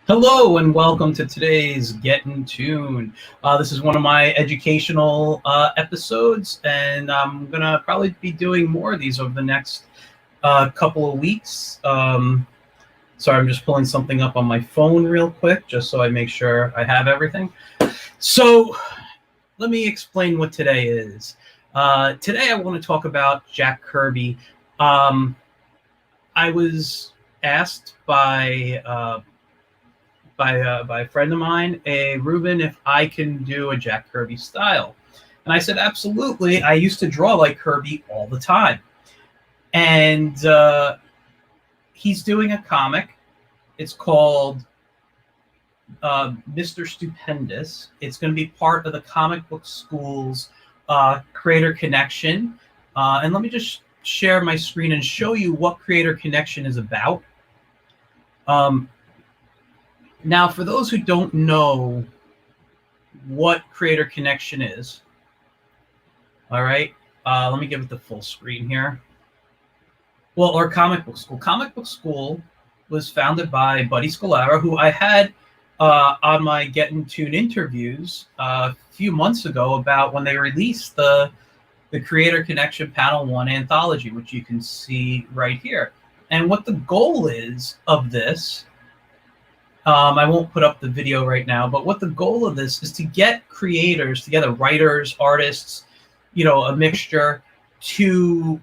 Hello and welcome to today's Getting TOON. This is one of my educational episodes, and I'm going to probably be doing more of these over the next couple of weeks. Sorry, I'm just pulling something up on my phone real quick, just so I make sure I have everything. So let me explain what today is. Today I want to talk about Jack Kirby. I was asked by a friend of mine, Rubin, if I can do a Jack Kirby style. And I said, absolutely. I used to draw like Kirby all the time. And he's doing a comic. It's called Mr. Stupendous. It's going to be part of the Comic Book School's Creator Connection. And let me just share my screen and show you what Creator Connection is about. Now, for those who don't know what Creator Connection is, all right, let me give it the full screen here. Well, or Comic Book School. Comic Book School was founded by Buddy Scalara, who I had on my Getting TOON interviews a few months ago about when they released the Creator Connection Panel 1 anthology, which you can see right here. And what the goal is of this, I won't put up the video right now, but what the goal of this is to get creators together, writers, artists, you know, a mixture, to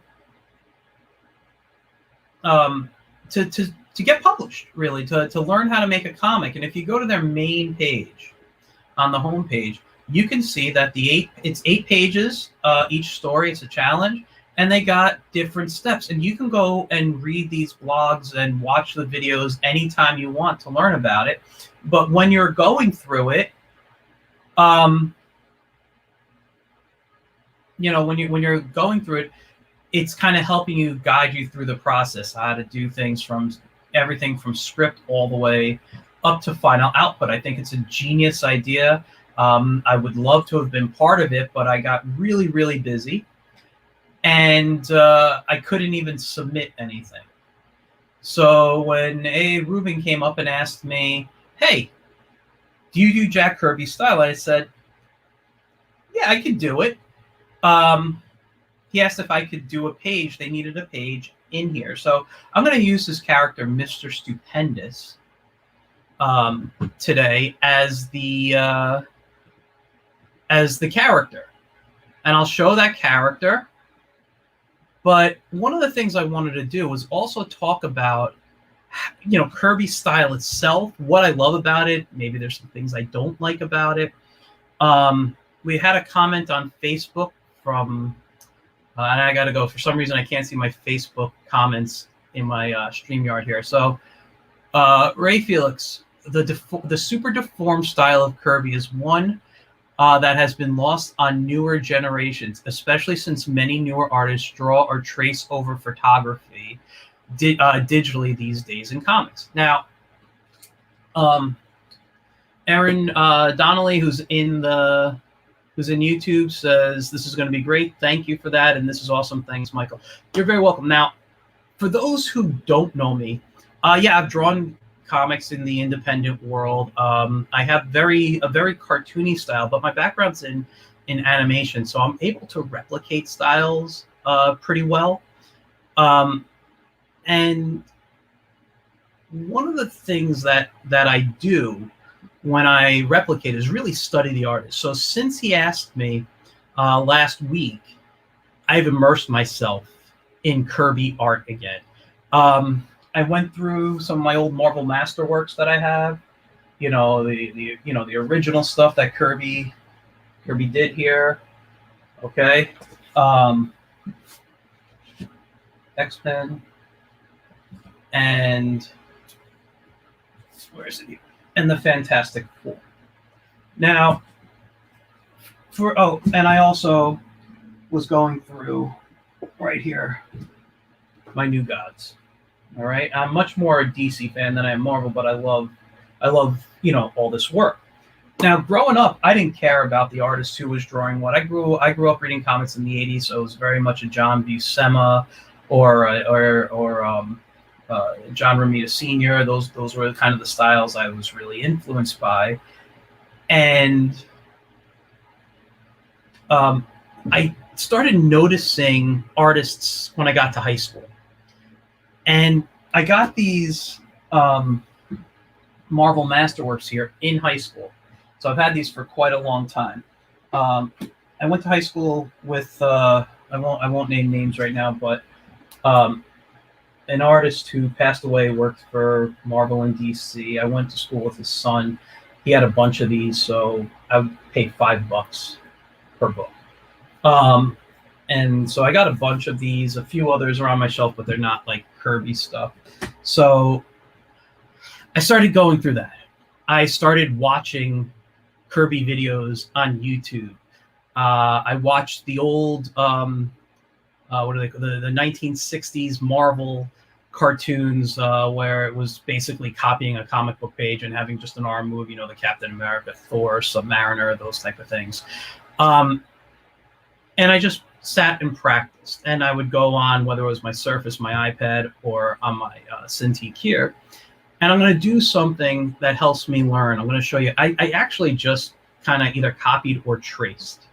get published, really, to learn how to make a comic. And if you go to their main page, on the home page, you can see that it's 8 pages, each story. It's a challenge. And they got different steps, and you can go and read these blogs and watch the videos anytime you want to learn about it. But when you're going through it, you know, when you're going through it, it's kind of helping you, guide you through the process, how to do things, from everything from script all the way up to final output. I think it's a genius idea. I would love to have been part of it, but I got really, really busy. And I couldn't even submit anything. So when Rubin came up and asked me, hey, do you do Jack Kirby style? I said, yeah, I could do it. He asked if I could do a page. They needed a page in here. So I'm going to use this character, Mr. Stupendous, today as the character. And I'll show that character. But one of the things I wanted to do was also talk about, you know, Kirby style itself, what I love about it. Maybe there's some things I don't like about it. We had a comment on Facebook from, and I got to go. For some reason, I can't see my Facebook comments in my StreamYard here. So Ray Felix, the super deformed style of Kirby is one that has been lost on newer generations, especially since many newer artists draw or trace over photography digitally these days in comics. Now, Aaron Donnelly, who's in YouTube, says this is going to be great. Thank you for that, and this is awesome. Thanks, Michael. You're very welcome. Now, for those who don't know me, yeah, I've drawn comics in the independent world. I have a very cartoony style, but my background's in animation, so I'm able to replicate styles pretty well. And one of the things that I do when I replicate is really study the artist. So since he asked me last week, I've immersed myself in Kirby art again. I went through some of my old Marvel Masterworks that I have, you know, the original stuff that Kirby did here. Okay, X-Men, and where is it? And the Fantastic Four. Now, and I also was going through right here my new gods. All right, I'm much more a DC fan than I am Marvel, but I love all this work. Now, growing up, I didn't care about the artist who was drawing what. I grew up reading comics in the '80s, so it was very much a John Buscema or John Romita Sr. Those were kind of the styles I was really influenced by, and I started noticing artists when I got to high school, and I got these Marvel Masterworks here in high school. So I've had these for quite a long time. I went to high school with I won't name names right now, but an artist who passed away worked for Marvel in DC. I went to school with his son. He had a bunch of these, so I paid $5 per book. And so I got a bunch of these. A few others are on my shelf, but they're not like Kirby stuff. So I started going through that. I started watching Kirby videos on YouTube. I watched the old what are they called? The 1960s Marvel cartoons where it was basically copying a comic book page and having just an arm move, the Captain America, Thor, Submariner, those type of things. And I just sat and practiced, and I would go on, whether it was my Surface, my iPad, or on my Cintiq here, and I'm going to do something that helps me learn. I'm going to show you. I actually just kind of either copied or traced.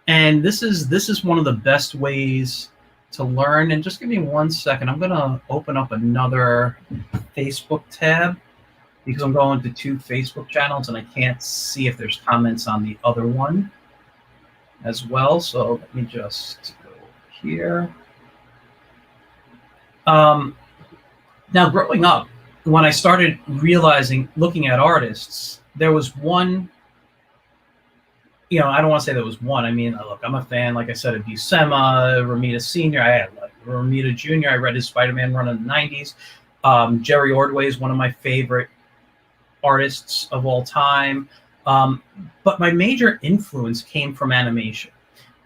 And this is one of the best ways to learn. And just give me 1 second. I'm going to open up another Facebook tab because I'm going to 2 Facebook channels and I can't see if there's comments on the other one as well. So let me just go here. Now, growing up, when I started looking at artists, there was one. I don't want to say there was one. I mean, look, I'm a fan, like I said, of Buscema, Romita Sr. I had Romita Jr. I read his Spider-Man run in the 90s. Jerry Ordway is one of my favorite artists of all time. But my major influence came from animation.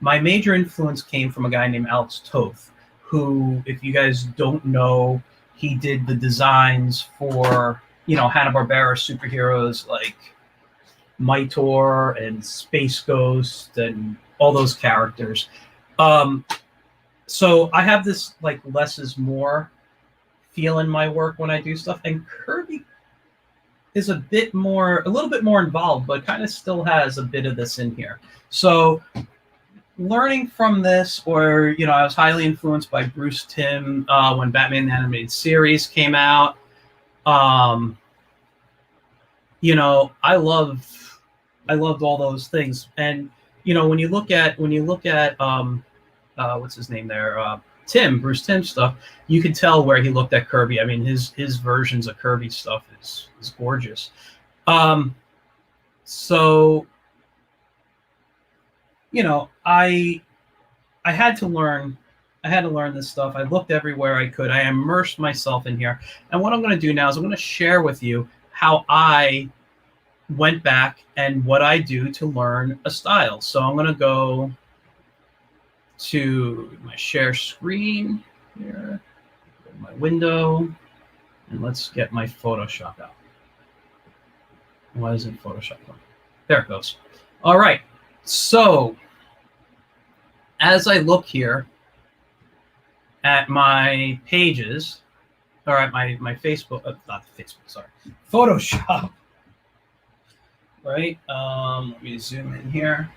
My major influence came from a guy named Alex Toth, who, if you guys don't know, he did the designs for, Hanna-Barbera superheroes like Mitor and Space Ghost and all those characters. So I have this like less is more feel in my work when I do stuff, and Kirby is a little bit more involved, but kind of still has a bit of this in here. So learning from this, or I was highly influenced by Bruce Timm when Batman the Animated Series came out. I loved all those things, and when you look at what's his name there, Bruce Timm stuff, you can tell where he looked at Kirby. I mean, his versions of Kirby stuff is gorgeous. So I had to learn this stuff. I looked everywhere I could. I immersed myself in here, and what I'm going to do now is I'm going to share with you how I went back and what I do to learn a style. So I'm going to go to my share screen here, my window, and let's get my Photoshop out. Why isn't Photoshop on? There it goes. All right. So as I look here at my pages, or at my Facebook, not Facebook, sorry, Photoshop. Right. Let me zoom in here.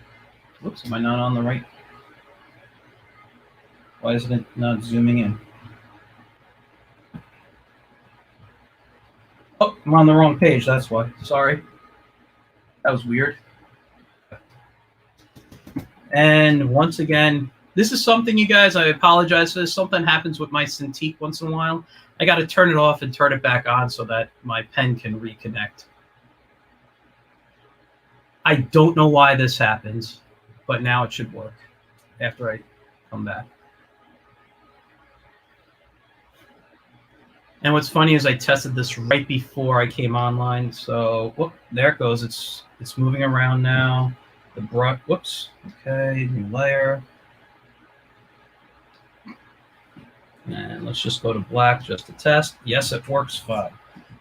Whoops, am I not on the right? Why isn't it not zooming in? Oh, I'm on the wrong page. That's why. Sorry. That was weird. And once again, this is something, you guys, I apologize for this. Something happens with my Cintiq once in a while. I got to turn it off and turn it back on so that my pen can reconnect. I don't know why this happens, but now it should work after I come back. And what's funny is I tested this right before I came online. So whoop, there it goes. It's moving around now. The brush, whoops. Okay, new layer. And let's just go to black just to test. Yes, it works fine.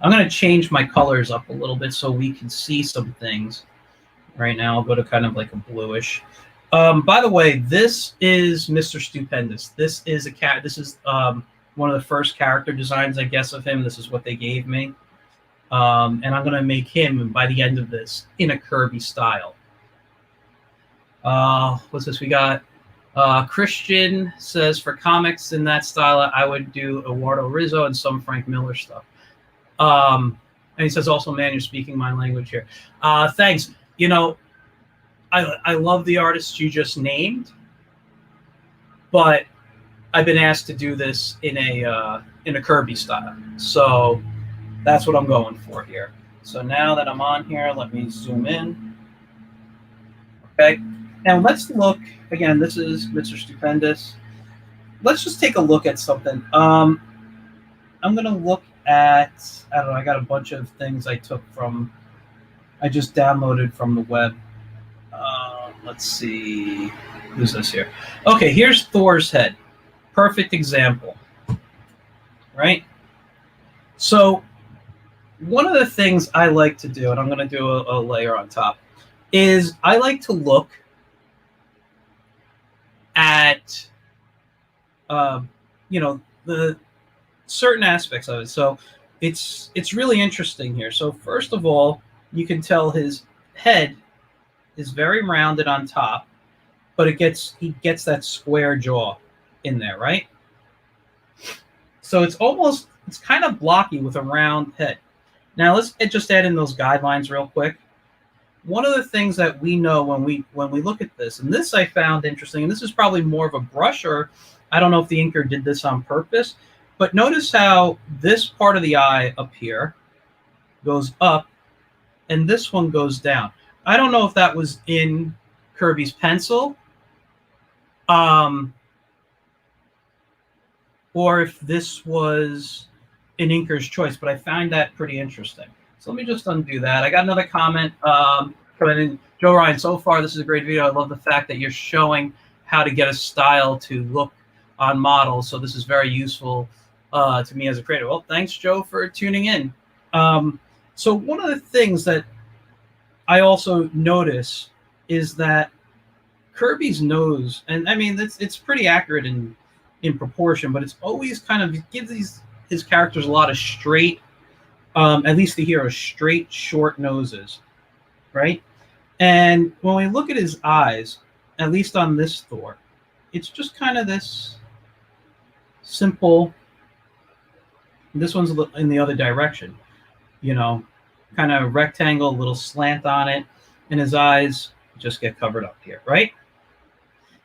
I'm going to change my colors up a little bit so we can see some things. Right now, I'll go to kind of like a bluish. By the way, this is Mr. Stupendous. This is a cat. This is one of the first character designs, I guess, of him. This is what they gave me. And I'm going to make him, by the end of this, in a Kirby style. What's this? We got Christian says, for comics in that style, I would do Eduardo Rizzo and some Frank Miller stuff. And he says, also, man, you're speaking my language here. Thanks. You know, I love the artists you just named, but I've been asked to do this in a Kirby style. So that's what I'm going for here. So now that I'm on here, let me zoom in. Okay. Now let's look, again, this is Mr. Stupendous. Let's just take a look at something. I'm going to look at, I don't know, I got a bunch of things I just downloaded from the web. Let's see, who's this here? Okay, here's Thor's head. Perfect example, right? So one of the things I like to do, and I'm going to do a layer on top, is I like to look at, you know, the certain aspects of it. So it's really interesting here. So first of all, you can tell his head is very rounded on top, but he gets that square jaw in there, right? So it's kind of blocky with a round head. Now let's just add in those guidelines real quick. One of the things that we know when we look at this, and this I found interesting, and this is probably more of a brusher. I don't know if the inker did this on purpose, but notice how this part of the eye up here goes up and this one goes down. I don't know if that was in Kirby's pencil, or if this was an inker's choice, but I find that pretty interesting. So let me just undo that. I got another comment coming in. Joe Ryan, so far this is a great video. I love the fact that you're showing how to get a style to look on models. So this is very useful to me as a creator. Well, thanks, Joe, for tuning in. So one of the things that I also notice is that Kirby's nose, and I mean it's pretty accurate in proportion, but it's always kind of, it gives his characters a lot of straight, at least the hero, straight, short noses, right? And when we look at his eyes, at least on this Thor, it's just kind of this simple. This one's in the other direction, you know, kind of rectangle, little slant on it, and his eyes just get covered up here, right?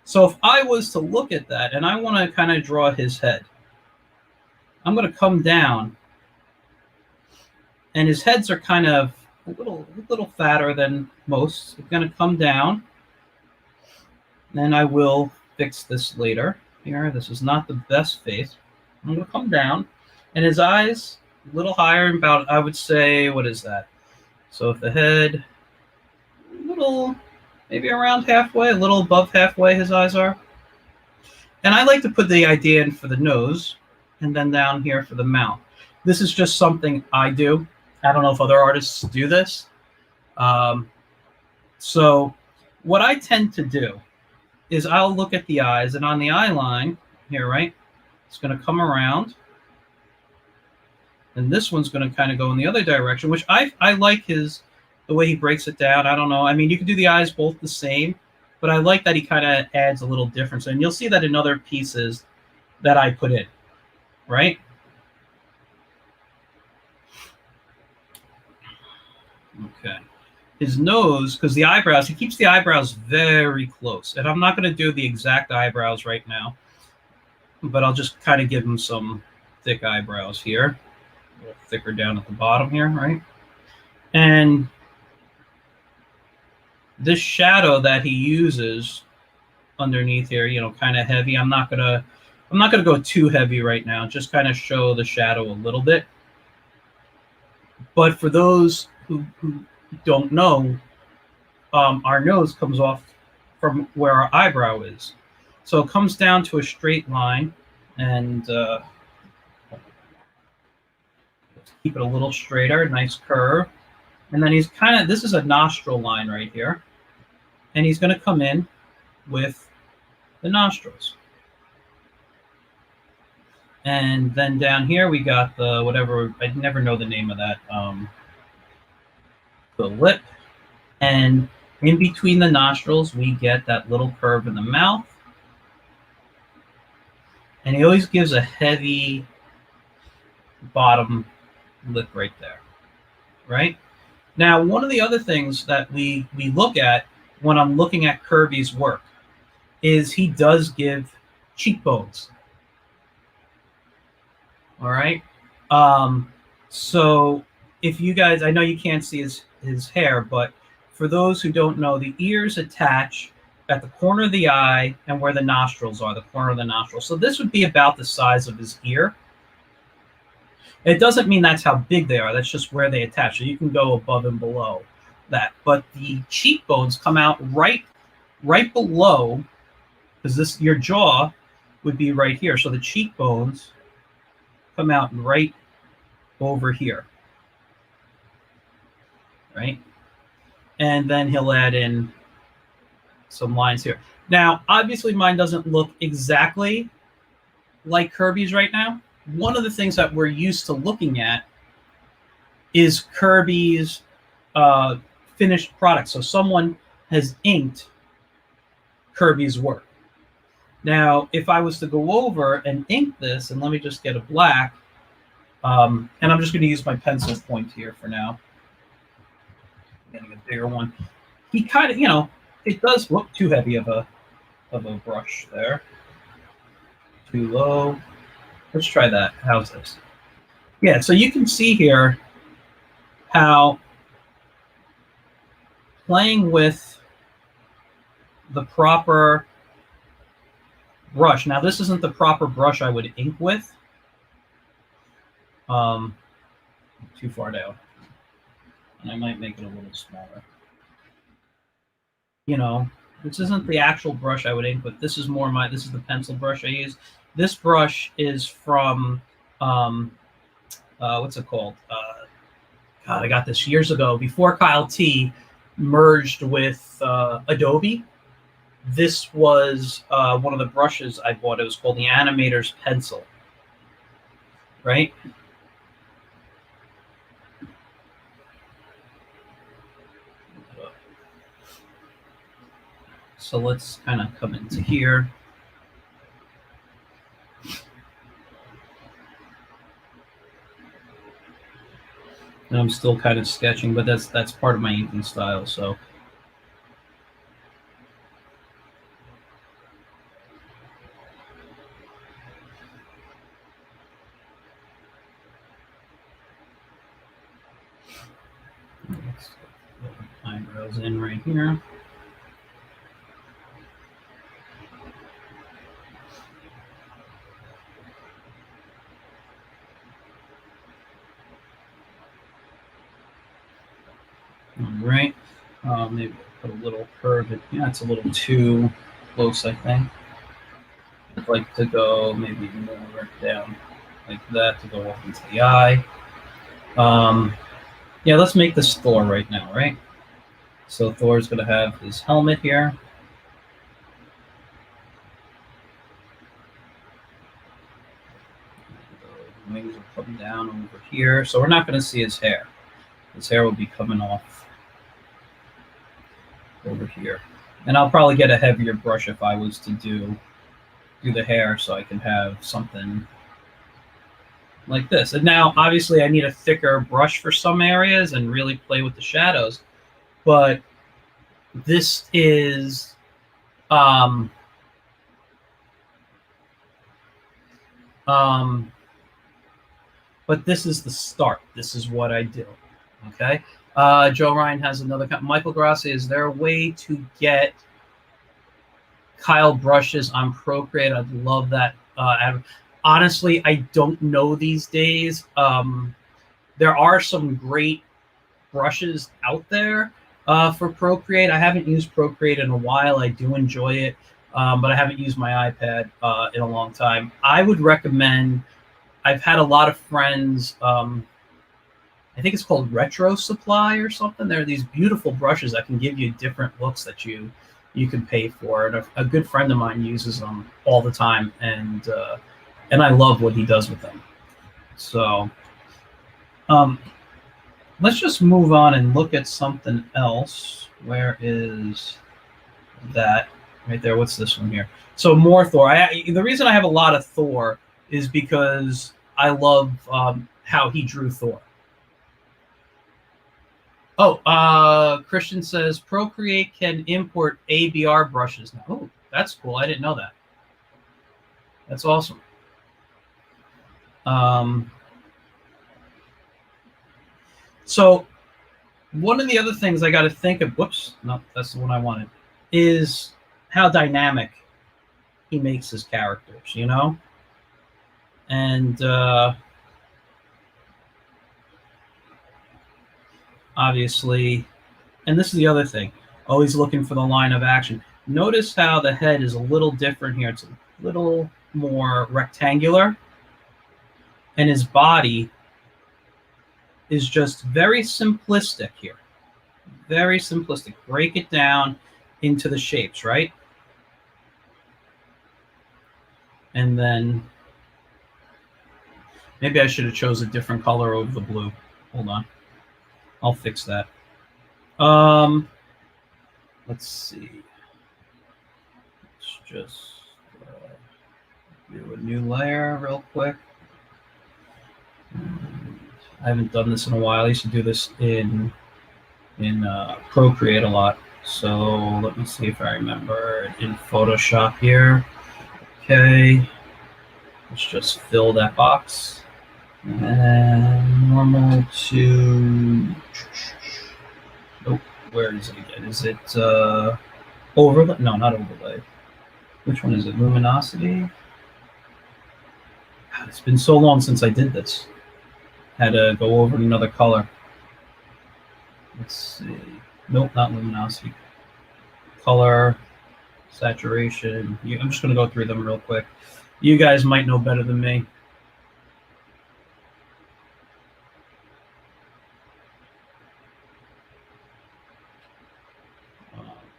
So if I was to look at that and I want to kind of draw his head, I'm going to come down, and his heads are kind of a little fatter than most. It's going to come down, and I will fix this later. Here, this is not the best face. I'm going to come down, and his eyes a little higher, about, I would say, what is that? So if the head, maybe around halfway, a little above halfway, his eyes are. And I like to put the idea in for the nose, and then down here for the mouth. This is just something I do. I don't know if other artists do this. So what I tend to do is I'll look at the eyes, and on the eye line here, right, it's going to come around. And this one's going to kind of go in the other direction, which I like the way he breaks it down. I don't know. I mean, you can do the eyes both the same, but I like that he kind of adds a little difference. And you'll see that in other pieces that I put in, right? Okay. His nose, because the eyebrows, he keeps the eyebrows very close. And I'm not going to do the exact eyebrows right now, but I'll just kind of give him some thick eyebrows here. A little thicker down at the bottom here, right? And this shadow that he uses underneath here, you know, kind of heavy. I'm not gonna go too heavy right now. Just kind of show the shadow a little bit. But for those who don't know, our nose comes off from where our eyebrow is. So it comes down to a straight line, And keep it a little straighter, nice curve. And then he's kind of, this is a nostril line right here. And he's going to come in with the nostrils. And then down here we got the whatever, I never know the name of that, the lip. And in between the nostrils, we get that little curve in the mouth. And he always gives a heavy bottom lip right there, right? Now, one of the other things that we look at when I'm looking at Kirby's work is he does give cheekbones. All right. So if you guys, I know you can't see his hair, but for those who don't know, the ears attach at the corner of the eye and where the nostrils are, the corner of the nostril. So this would be about the size of his ear. It doesn't mean that's how big they are. That's just where they attach. So you can go above and below that. But the cheekbones come out right below, because this, your jaw would be right here. So the cheekbones come out right over here, right? And then he'll add in some lines here. Now, obviously mine doesn't look exactly like Kirby's right now. One of the things that we're used to looking at is Kirby's finished product. So someone has inked Kirby's work. Now, if I was to go over and ink this, and let me just get a black, and I'm just going to use my pencil point here for now. I'm getting a bigger one. He kind of, you know, it does look too heavy of a brush there. Too low. Let's try that. How's this? Yeah, so you can see here how playing with the proper brush. Now, this isn't the proper brush I would ink with. Too far down. And I might make it a little smaller. You know, this isn't the actual brush I would ink with. This is more my, this is the pencil brush I use. This brush is from, what's it called? God, I got this years ago, before Kyle T merged with Adobe. This was one of the brushes I bought. It was called the Animator's Pencil, right? So let's kind of come into here. And I'm still kind of sketching, but that's part of my inking style. So let's put the eyebrows in right here. All right, maybe put a little curve. Yeah, it's a little too close, I think. I'd like to go maybe more down like that to go up into the eye. Yeah, let's make this Thor right now, right? So Thor's going to have his helmet here. The wings will come down over here. So we're not going to see his hair. His hair will be coming off over here. And I'll probably get a heavier brush if I was to do the hair, so I can have something like this. And now, obviously, I need a thicker brush for some areas and really play with the shadows. But this is but this is the start. This is what I do. Okay. Joe Ryan has another. Michael Grassi, is there a way to get Kyle brushes on Procreate? I'd love that. Honestly, I don't know these days. There are some great brushes out there for Procreate. I haven't used Procreate in a while. I do enjoy it. but I haven't used my iPad in a long time. I would recommend. I've had a lot of friends. I think it's called Retro Supply or something. There are these beautiful brushes that can give you different looks that you can pay for. And a good friend of mine uses them all the time, and I love what he does with them. So let's just move on and look at something else. Where is that? Right there. What's this one here? So more Thor. The reason I have a lot of Thor is because I love how he drew Thor. Oh, Christian says Procreate can import ABR brushes now. Oh, that's cool. I didn't know that. That's awesome. So one of the other things I got to think of, whoops, no, that's the one I wanted, is how dynamic he makes his characters, you know? And obviously, and this is the other thing, always looking for the line of action. Notice how the head is a little different here. It's a little more rectangular, and his body is just very simplistic here. Very simplistic. Break it down into the shapes, right? And then maybe I should have chose a different color over the blue. Hold on. I'll fix that. Let's see. Let's just do a new layer real quick. I haven't done this in a while. I used to do this in Procreate a lot. So let me see if I remember in Photoshop here. Okay, let's just fill that box. And normal to, nope, where is it again? Is it overlay? No, not overlay. Which one is it? Luminosity? God, it's been so long since I did this. Had to go over another color. Let's see. Nope, not luminosity. Color, saturation. I'm just going to go through them real quick. You guys might know better than me.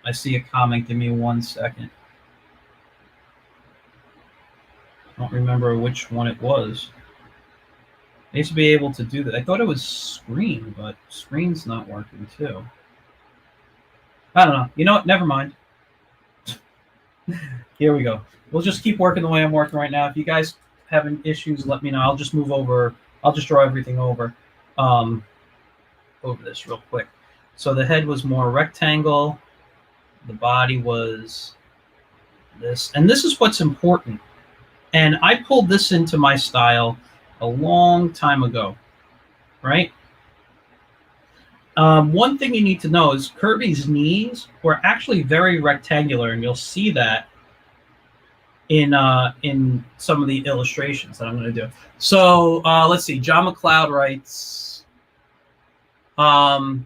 I see a comment. Give me 1 second. I don't remember which one it was. I used to be able to do that. I thought it was screen, but screen's not working too. I don't know. You know what? Never mind. Here we go. We'll just keep working the way I'm working right now. If you guys have any issues, let me know. I'll just move over. I'll just draw everything over this real quick. So the head was more rectangle. The body was this. And this is what's important. And I pulled this into my style a long time ago, right? One thing you need to know is Kirby's knees were actually very rectangular, and you'll see that in some of the illustrations that I'm going to do. So let's see. John McLeod writes, the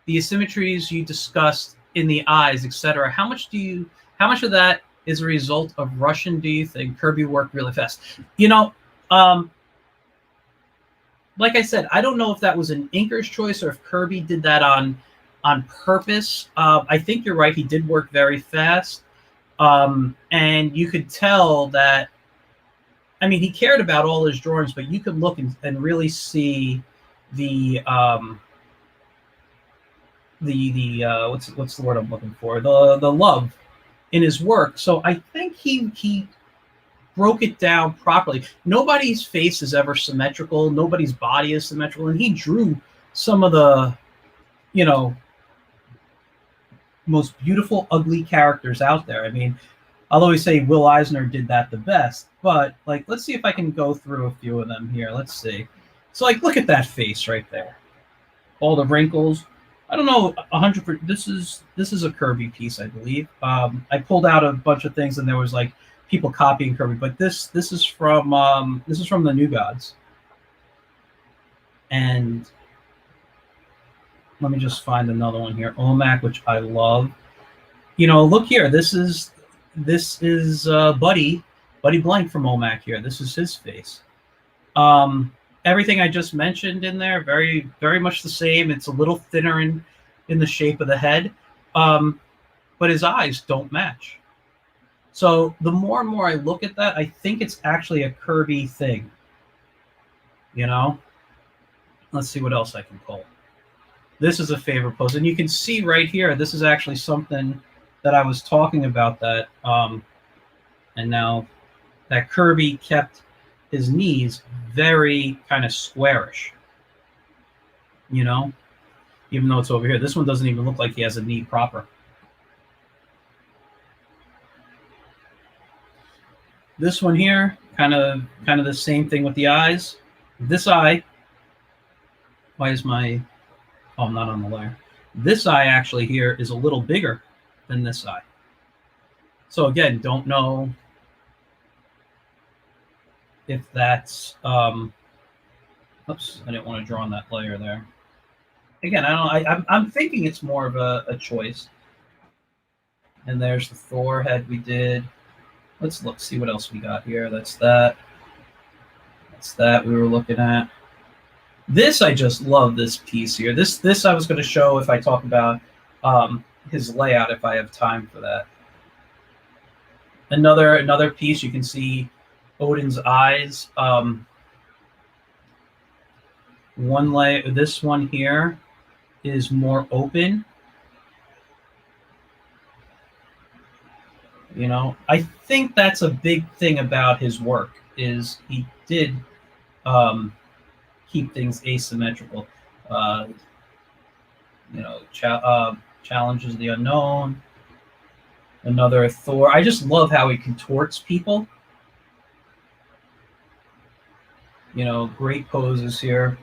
asymmetries you discussed in the eyes, etc. How much of that is a result of Russian? Do you think Kirby worked really fast? You know, like I said, I don't know if that was an inker's choice or if Kirby did that on purpose. I think you're right. He did work very fast. And you could tell that, I mean, he cared about all his drawings, but you could look and really see the what's the word I'm looking for? The love in his work. So I think he broke it down properly. Nobody's face is ever symmetrical. Nobody's body is symmetrical. And he drew some of the, you know, most beautiful, ugly characters out there. I mean, I'll always say Will Eisner did that the best. But, like, let's see if I can go through a few of them here. Let's see. So, like, look at that face right there. All the wrinkles. I don't know 100%. This is a Kirby piece, I believe. I pulled out a bunch of things, and there was like people copying Kirby, but this is from the New Gods. And let me just find another one here. OMAC, which I love. You know, look here. This is this is Buddy Blank from OMAC here. This is his face. Everything I just mentioned in there, very, very much the same. It's a little thinner in the shape of the head, but his eyes don't match. So the more and more I look at that, I think it's actually a Kirby thing. You know? Let's see what else I can pull. This is a favorite pose. And you can see right here, this is actually something that I was talking about that, and now that Kirby kept his knees very kind of squarish, you know, even though it's over here. This one doesn't even look like he has a knee proper. This one here, kind of the same thing with the eyes. This eye, why is my, oh, I'm not on the layer. This eye actually here is a little bigger than this eye. So again, don't know if that's, oops, I didn't want to draw on that layer there. Again, I'm thinking it's more of a choice. And there's the Thor head we did. Let's look, see what else we got here. That's that. That's that we were looking at. This, I just love this piece here. This I was going to show if I talk about his layout, if I have time for that. Another piece, you can see Odin's eyes. One layer, this one here is more open. You know, I think that's a big thing about his work, is he did keep things asymmetrical. You know, challenges the unknown. Another Thor. I just love how he contorts people. You know, great poses here.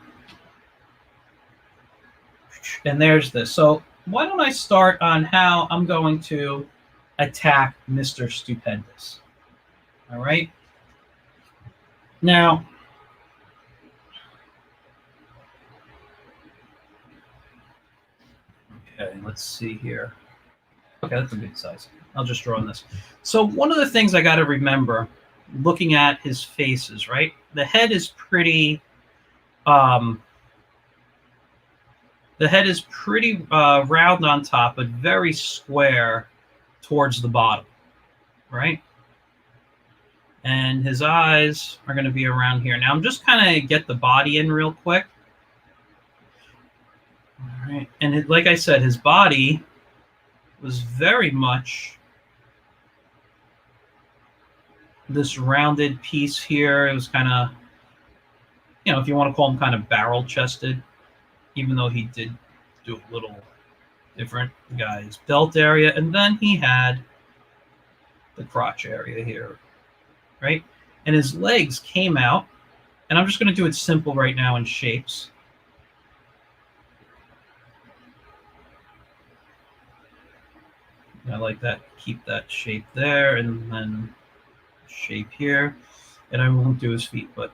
And there's this. So why don't I start on how I'm going to attack Mr. Stupendous. All right. Now, okay, let's see here. Okay, that's a good size. I'll just draw on this. So one of the things I got to remember looking at his faces, right? The head is pretty round on top, but very square towards the bottom, right? And his eyes are going to be around here. Now I'm just kind of get the body in real quick. All right, and like I said, his body was very much this rounded piece here. It was kind of, you know, if you want to call him kind of barrel-chested, even though he did do a little different. Guy's belt area, and then he had the crotch area here, right? And his legs came out, and I'm just going to do it simple right now in shapes. I like that. Keep that shape there, and then shape here. And I won't do his feet, but,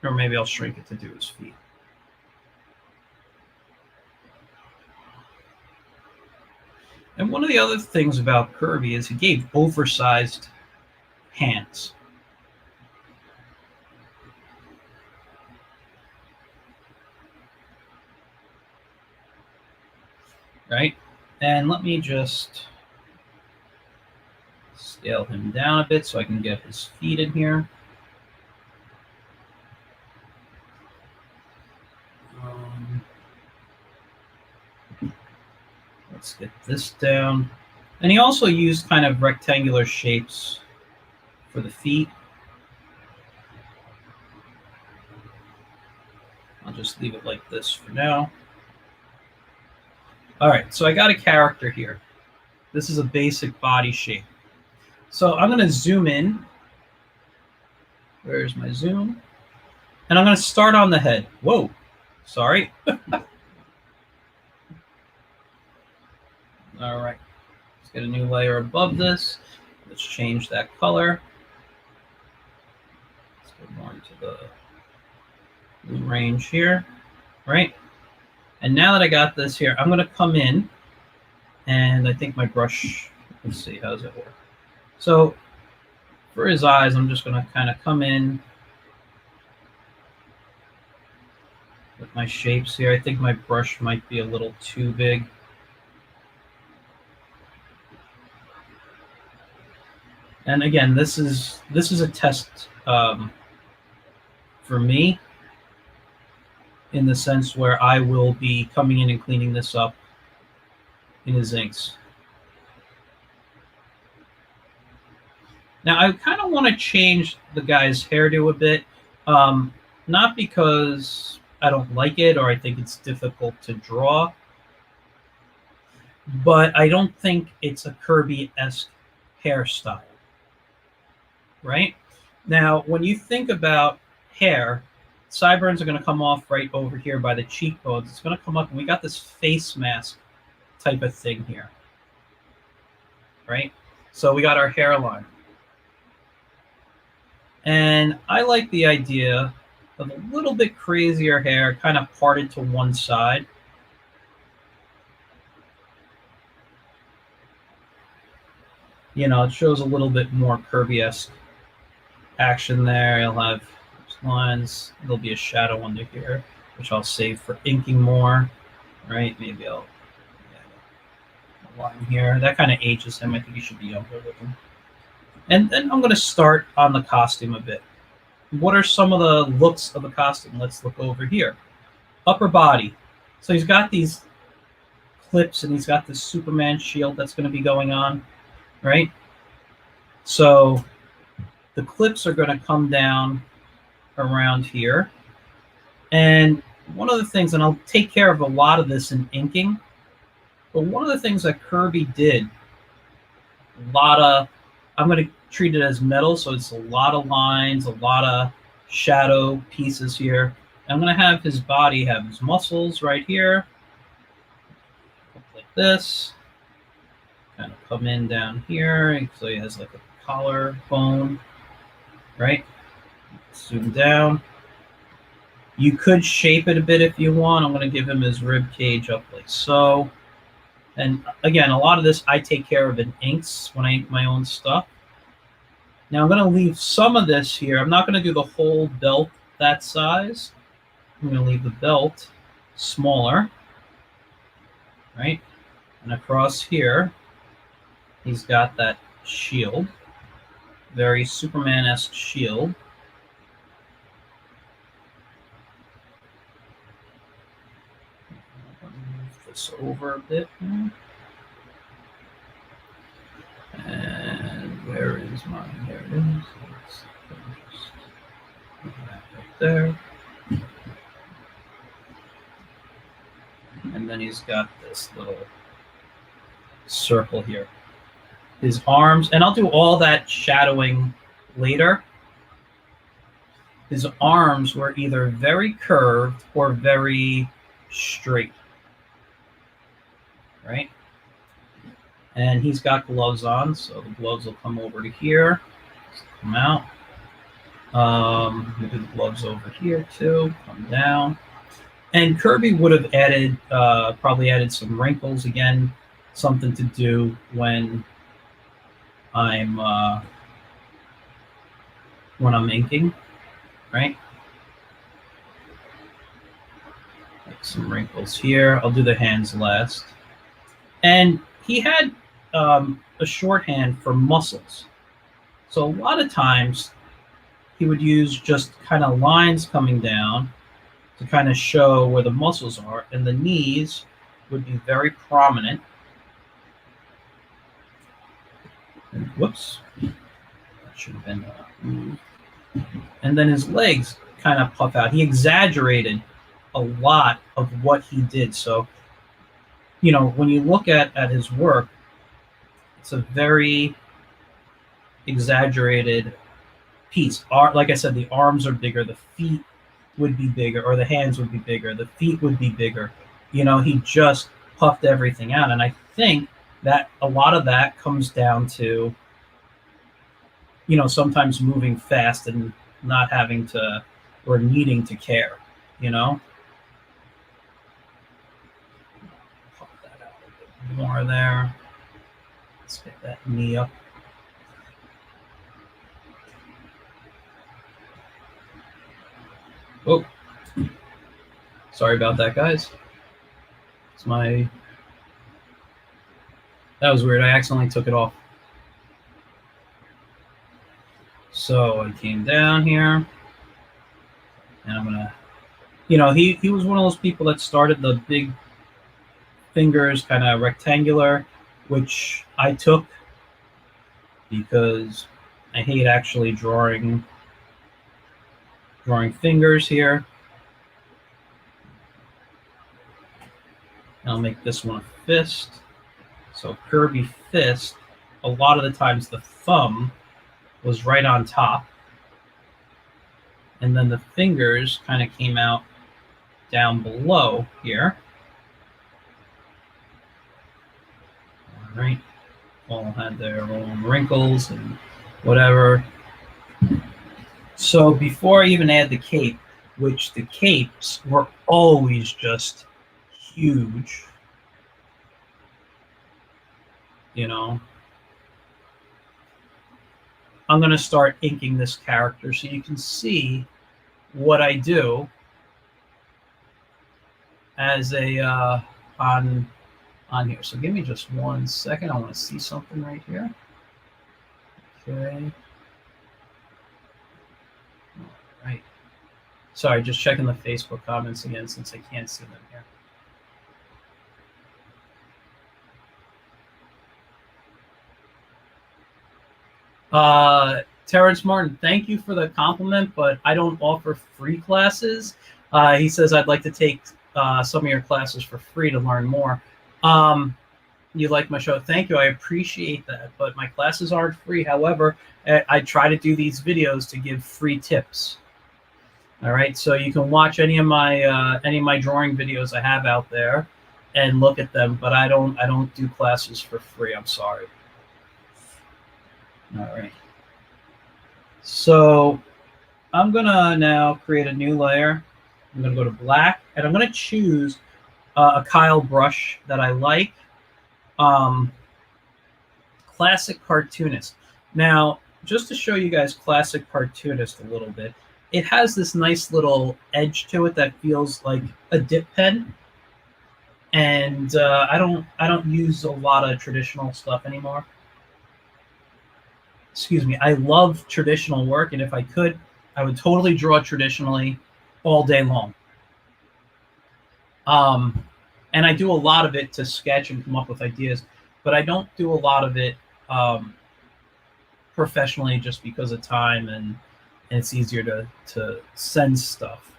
or maybe I'll shrink it to do his feet. And one of the other things about Kirby is he gave oversized hands. Right? And let me just scale him down a bit so I can get his feet in here. Let's get this down. And he also used kind of rectangular shapes for the feet. I'll just leave it like this for now. All right, so I got a character here. This is a basic body shape. So I'm going to zoom in. Where's my zoom? And I'm going to start on the head. Whoa, sorry. All right, let's get a new layer above this. Let's change that color. Let's go more into the blue range here, right? And now that I got this here, I'm going to come in, and I think my brush Let's see, how does it work? So for his eyes, I'm just going to kind of come in with my shapes here. I think my brush might be a little too big. And again, this is a test for me, in the sense where I will be coming in and cleaning this up in his inks. Now, I kind of want to change the guy's hairdo a bit, not because I don't like it or I think it's difficult to draw, but I don't think it's a Kirby-esque hairstyle, right? Now, when you think about hair, sideburns are going to come off right over here by the cheekbones. It's going to come up, and we got this face mask type of thing here, right? So we got our hairline. And I like the idea of a little bit crazier hair, kind of parted to one side. You know, it shows a little bit more Kirby-esque action there. You'll have lines. There'll be a shadow under here, which I'll save for inking more, right? Maybe I'll add a line here. That kind of ages him. I think he should be younger looking. And then I'm going to start on the costume a bit. What are some of the looks of the costume? Let's look over here. Upper body. So he's got these clips, and he's got this Superman shield that's going to be going on, right? So the clips are going to come down around here. And one of the things, and I'll take care of a lot of this in inking, but one of the things that Kirby did, I'm going to treat it as metal, so it's a lot of lines, a lot of shadow pieces here. I'm going to have his body have his muscles right here, like this, kind of come in down here, so he has like a collar bone, right? Zoom down. You could shape it a bit if you want. I'm going to give him his rib cage up like so. And again, a lot of this I take care of in inks when I ink my own stuff. Now I'm going to leave some of this here. I'm not going to do the whole belt that size. I'm going to leave the belt smaller, right? And across here, he's got that shield, very Superman-esque shield. Move this over a bit. And where is mine? There it is. Let's just put that right there. And then he's got this little circle here. His arms, and I'll do all that shadowing later. His arms were either very curved or very straight, right? And he's got gloves on, so the gloves will come over to here, come out. Maybe the gloves over here too, come down. And Kirby would have added, probably added some wrinkles again, something to do when I'm inking, right? Like some wrinkles here. I'll do the hands last. And he had a shorthand for muscles. So a lot of times he would use just kind of lines coming down to kind of show where the muscles are, and the knees would be very prominent. And, whoops, that should have been moved. And then his legs kind of puff out. He exaggerated a lot of what he did. So, you know, when you look at his work, it's a very exaggerated piece. Like I said, the arms are bigger, the feet would be bigger, or the hands would be bigger, the feet would be bigger. You know, he just puffed everything out. And I think that a lot of that comes down to, you know, sometimes moving fast and not having to, or needing to care, you know? Pop that out a bit more there. Let's get that knee up. Oh, sorry about that, guys. It's my... That was weird. I accidentally took it off. So I came down here, and I'm gonna... You know, he was one of those people that started the big fingers, kind of rectangular, which I took because I hate actually drawing fingers here. I'll make this one a fist. So Kirby Fist, a lot of the times the thumb was right on top, and then the fingers kind of came out down below here. All right, all had their own wrinkles and whatever. So before I even add the cape, which the capes were always just huge, you know, I'm going to start inking this character so you can see what I do as a on here. So give me just 1 second. I want to see something right here. Okay. All right. Sorry, just checking the Facebook comments again since I can't see them here. Terrence Martin, thank you for the compliment, but I don't offer free classes. He says, I'd like to take some of your classes for free to learn more. You like my show. Thank you. I appreciate that. But my classes aren't free. However, I try to do these videos to give free tips. All right. So you can watch any of my drawing videos I have out there and look at them. But I don't do classes for free. I'm sorry. All right. So I'm going to now create a new layer. I'm going to go to black, and I'm going to choose a Kyle brush that I like. Classic Cartoonist. Now, just to show you guys Classic Cartoonist a little bit, it has this nice little edge to it that feels like a dip pen. And I don't use a lot of traditional stuff anymore. Excuse me. I love traditional work, and if I could, I would totally draw traditionally all day long. And I do a lot of it to sketch and come up with ideas, but I don't do a lot of it professionally just because of time and it's easier to send stuff.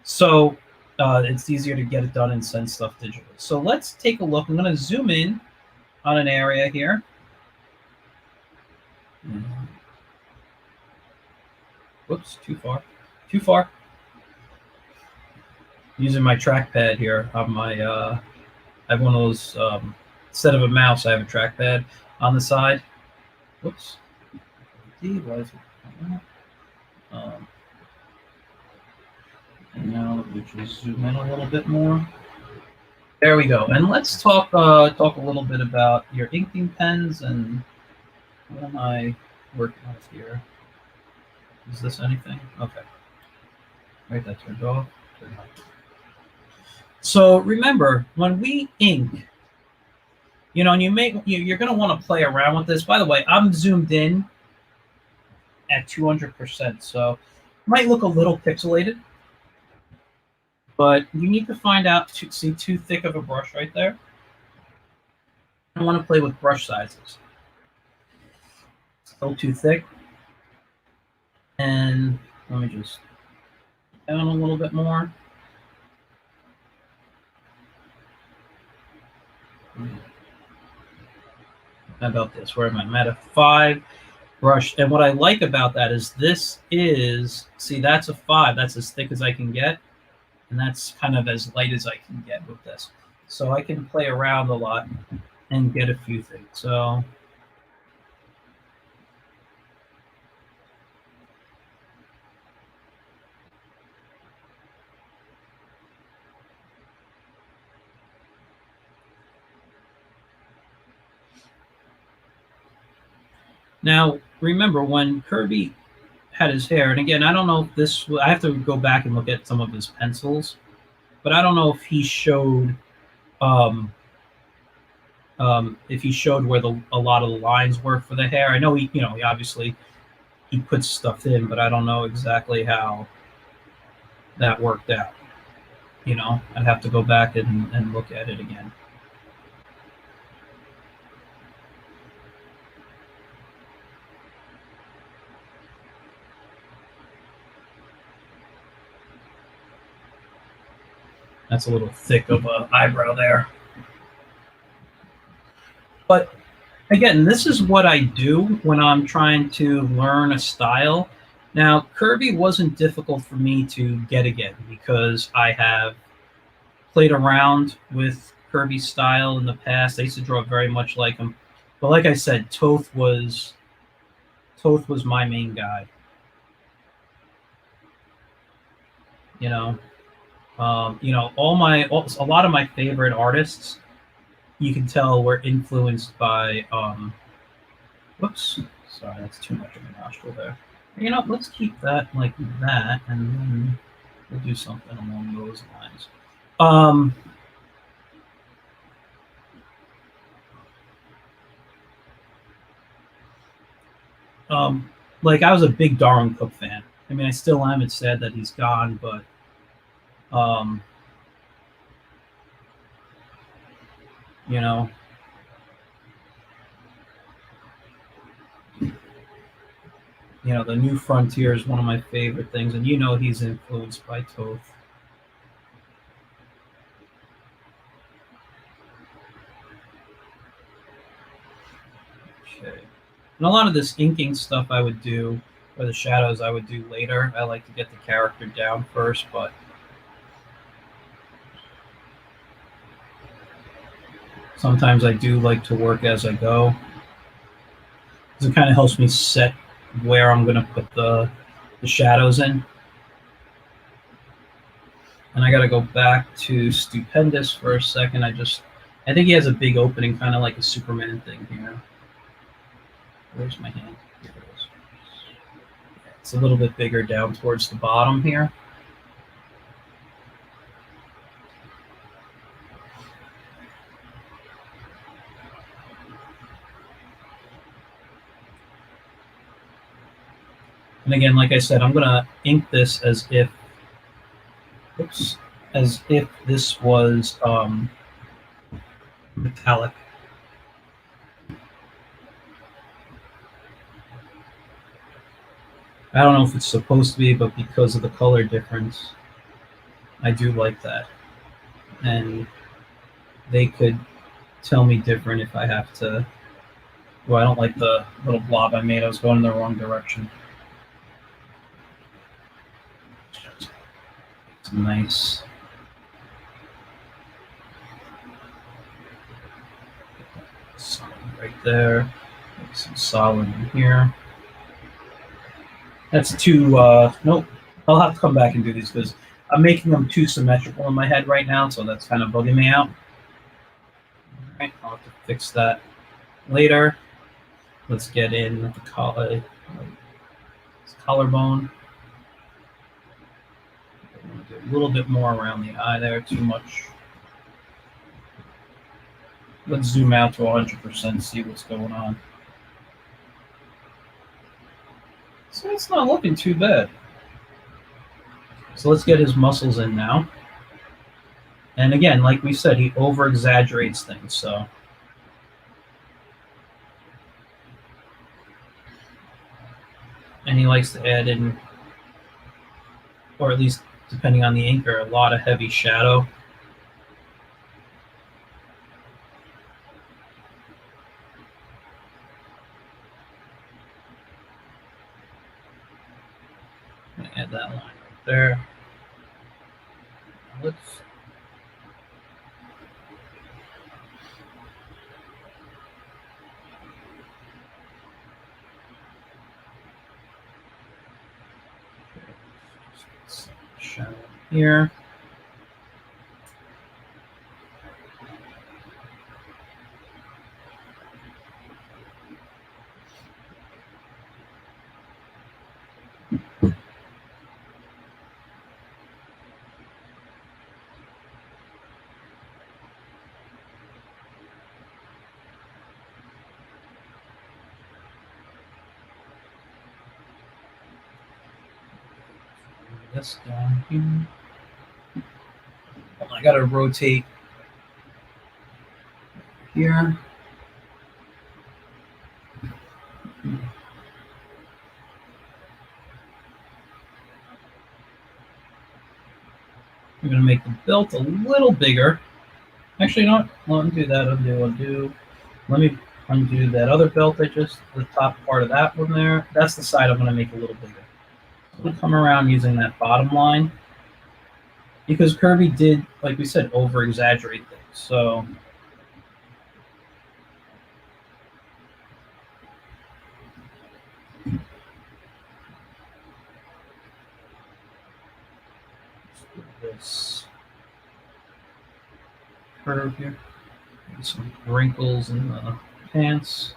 So it's easier to get it done and send stuff digitally. So let's take a look. I'm going to zoom in on an area here. Whoops, too far. Too far. Using my trackpad here on my, I have one of those, instead of a mouse, I have a trackpad on the side. Whoops. Why is it? And now we just zoom in a little bit more. There we go. And let's talk a little bit about your inking pens and what am I working with here? Is this anything? Okay. Right, that turned off. So remember, when we ink, you know, and you're going to want to play around with this. By the way, I'm zoomed in at 200%, so it might look a little pixelated, but you need to find out, see too thick of a brush right there. I want to play with brush sizes. Still too thick. And let me just down a little bit more. How about this? Where am I? I'm at a 5 brush. And what I like about that is this is, see, that's a 5. That's as thick as I can get. And that's kind of as light as I can get with this. So I can play around a lot and get a few things. So Now, remember when Kirby had his hair, and again, I don't know if this. I have to go back and look at some of his pencils, but I don't know um, if he showed where a lot of the lines were for the hair. I know he obviously he puts stuff in, but I don't know exactly how that worked out. I'd have to go back and look at it again. That's a little thick of a eyebrow there. But again, this is what I do when I'm trying to learn a style. Now, Kirby wasn't difficult for me to get again because I have played around with Kirby's style in the past. I used to draw very much like him. But like I said, Toth was my main guy. You know, a lot of my favorite artists, you can tell were influenced by. Whoops, sorry, that's too much of a nostril there. Let's keep that like that, and then we'll do something along those lines. Um, like I was a big Darwin Cook fan. I mean, I still am. It's sad that he's gone, but um, you know, the New Frontier is one of my favorite things, and he's influenced by Toth. Okay. And a lot of this inking stuff I would do, or the shadows I would do later. I like to get the character down first, but sometimes I do like to work as I go. Because it kind of helps me set where I'm going to put the shadows in. And I got to go back to Stupendous for a second. I think he has a big opening, kind of like a Superman thing here. Where's my hand? Here it is. It's a little bit bigger down towards the bottom here. And again, like I said, I'm going to ink this as if this was metallic. I don't know if it's supposed to be, but because of the color difference, I do like that. And they could tell me different if I have to. Well, I don't like the little blob I made. I was going in the wrong direction. It's nice. Solid right there. Make some solid in here. That's too. Nope. I'll have to come back and do these because I'm making them too symmetrical in my head right now, so that's kind of bugging me out. All right, I'll have to fix that later. Let's get in the collarbone. Do a little bit more around the eye there. Too much. Let's zoom out to 100%, see what's going on. So it's not looking too bad. So let's get his muscles in now. And again, like we said, he over-exaggerates things, so. And he likes to add in, or at least depending on the inker, a lot of heavy shadow. Add that line right there. Let's shadow here. this down here. I gotta rotate here. I'm gonna make the belt a little bigger. Actually, not. I'll undo that. Undo. Let me undo that other belt the top part of that one there. That's the side I'm going to make a little bigger. I'm going to come around using that bottom line because Kirby did, like we said, over exaggerate things. So this curve here, some wrinkles in the pants.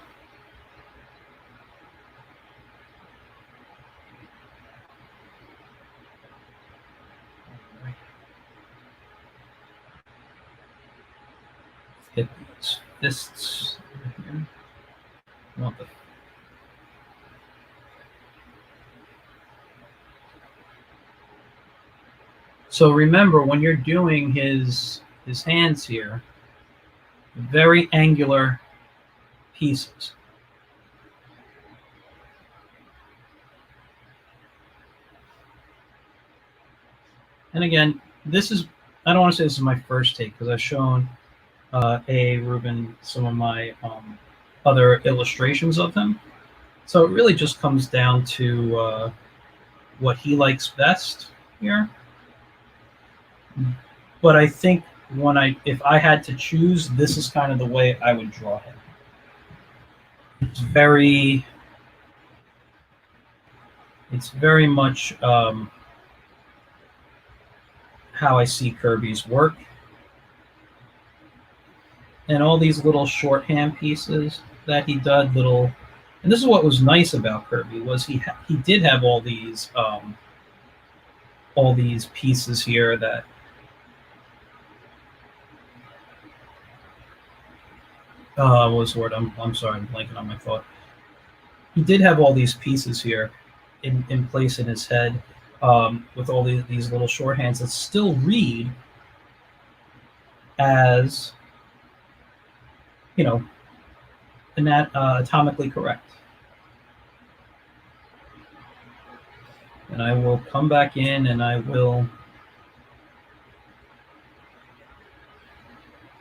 Hit these fists here. Want the So remember, when you're doing his hands here, very angular pieces. And again, I don't want to say this is my first take because I've shown Rubin some of my other illustrations of him. So it really just comes down to what he likes best here. But I think if I had to choose, this is kind of the way I would draw him. It's very much how I see Kirby's work. And all these little shorthand pieces that he did, and this is what was nice about Kirby, was he did have all these pieces here that what was the word? I'm sorry, I'm blanking on my thought. He did have all these pieces here in place in his head, with all these little shorthands that still read as, atomically correct. And I will come back in and I will.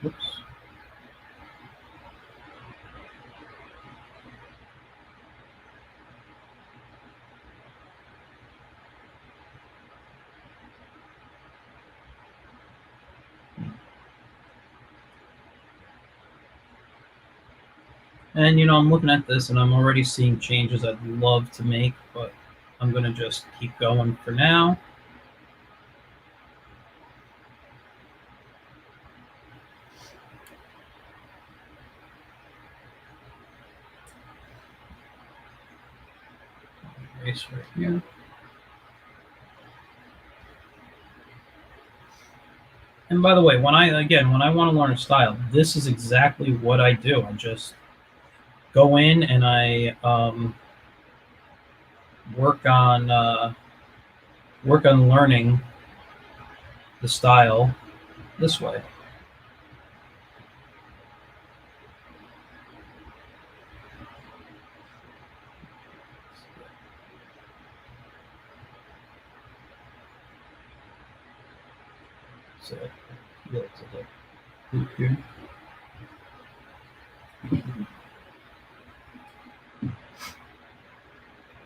Oops. And I'm looking at this and I'm already seeing changes I'd love to make, but I'm going to just keep going for now. Erase right here. And by the way, when I want to learn a style, this is exactly what I do. I just go in and I work on learning the style this way. So go to the loop here.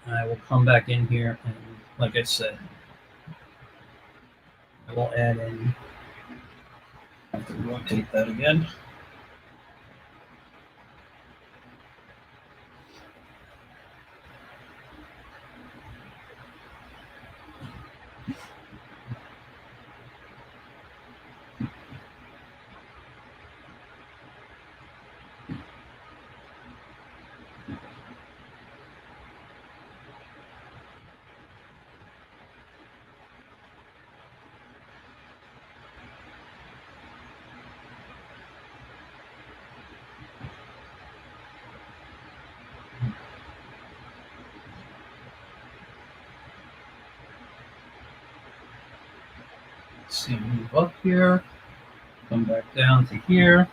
I will come back in here and, like I said, I will add in. I have to rotate that again. Let's see, move up here, come back down to here.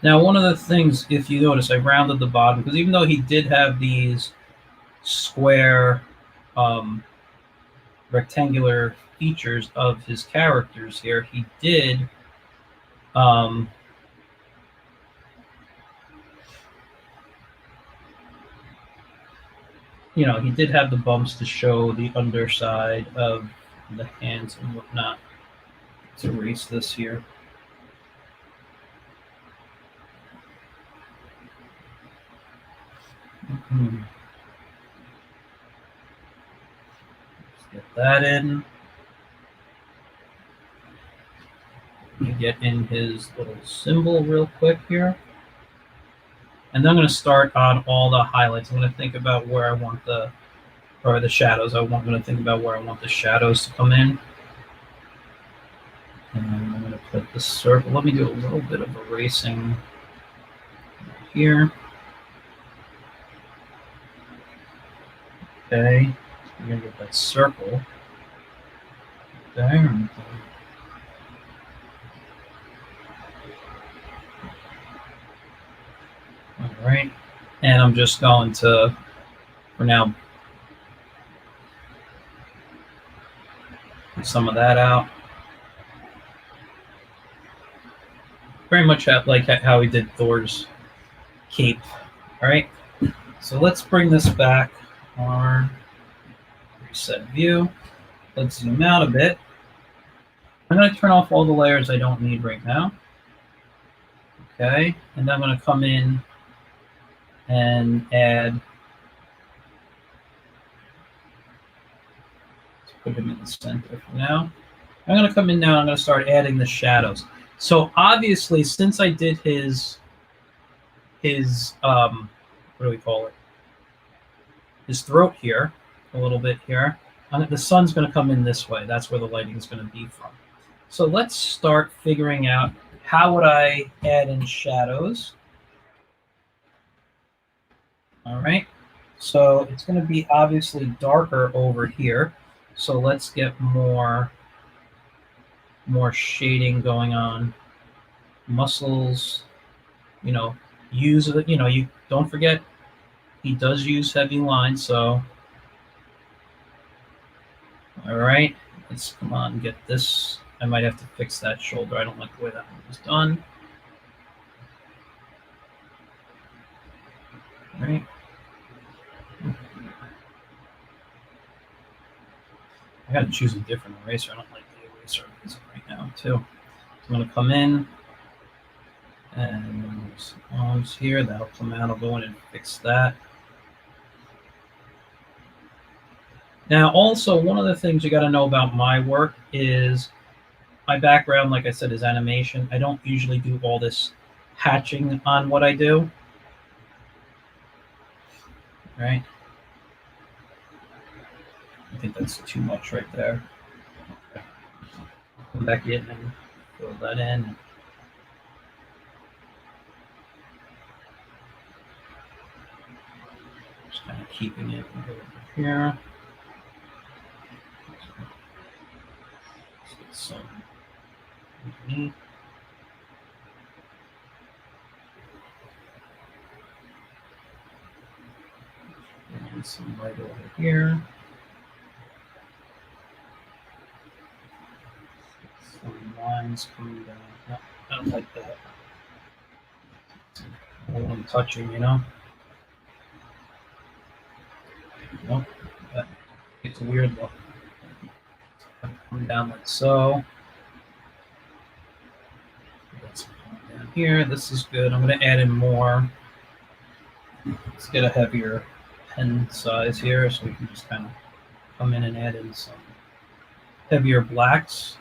Now, one of the things, if you notice, I rounded the bottom because even though he did have these square, rectangular features of his characters here, he did he did have the bumps to show the underside of the hands and whatnot. Let's erase this here. Let's get that in. Get in his little symbol real quick here. And then I'm going to start on all the highlights. I'm going to think about where I want the shadows. I'm going to think about where I want the shadows to come in. And I'm going to put the circle. Let me do a little bit of erasing here. Okay. We're going to get that circle there. All right. And I'm just going to, for now, put some of that out. Very much like how we did Thor's cape. All right. So let's bring this back on reset view. Let's zoom out a bit. I'm going to turn off all the layers I don't need right now. Okay. And I'm going to come in and add, let's put him in the center for now. I'm going to come in now and I'm going to start adding the shadows. So obviously, since I did his what do we call it? His throat here, a little bit here. The sun's going to come in this way. That's where the lighting is going to be from. So let's start figuring out how would I add in shadows. All right. So it's going to be obviously darker over here. So let's get more shading going on. Muscles, use it. You don't forget he does use heavy lines. So, all right, let's come on and get this. I might have to fix that shoulder. I don't like the way that one was done. All right. I got to choose a different eraser. I don't like the eraser I'm using right now, too. So I'm going to come in, and some arms here. That'll come out. I'll go in and fix that. Now, also, one of the things you got to know about my work is my background, like I said, is animation. I don't usually do all this hatching on what I do. All right. I think that's too much right there. Come back in and fill that in. Just kind of keeping it over here. Let's get some underneath. And some light over here. Some lines coming down. No, I don't like that. What I'm touching, Nope. That makes a weird look. Come down like so. Let's come down here. This is good. I'm going to add in more. Let's get a heavier pen size here so we can just kind of come in and add in some heavier blacks.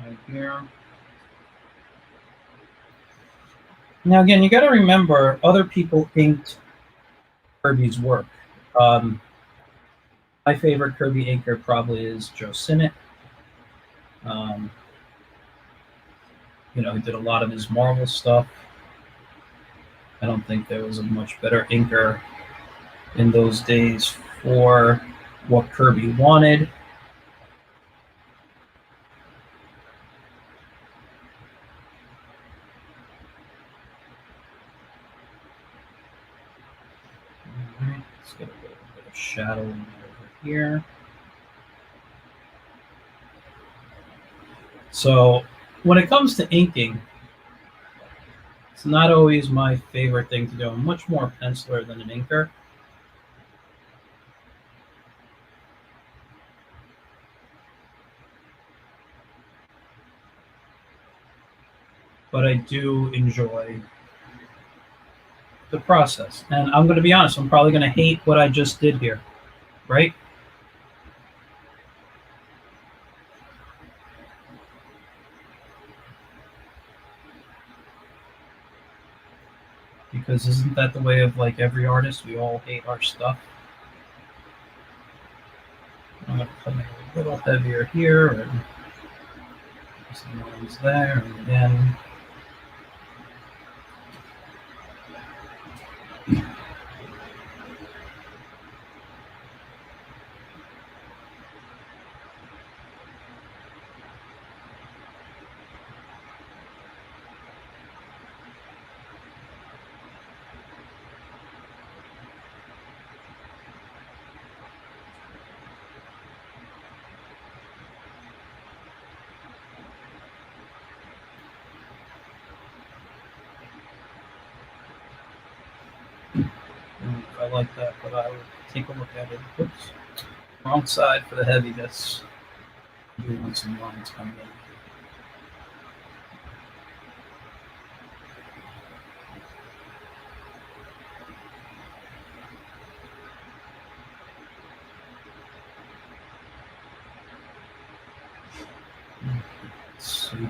Right here. Now, again, you got to remember other people inked Kirby's work. Um, my favorite Kirby inker probably is Joe Sinnott. Um, he did a lot of his Marvel stuff. I don't think there was a much better inker in those days for what Kirby wanted. All right, let's get a little bit of shadowing over here. So when it comes to inking, it's not always my favorite thing to do. I'm much more a penciler than an inker. But I do enjoy the process. And I'm going to be honest, I'm probably going to hate what I just did here, right? Because isn't that the way of like every artist? We all hate our stuff. I'm going to come in a little heavier here, and some lines there, and again. I like that, but I would take a look at it. Oops. Wrong side for the heaviness. I do want some lines coming in. Let's see.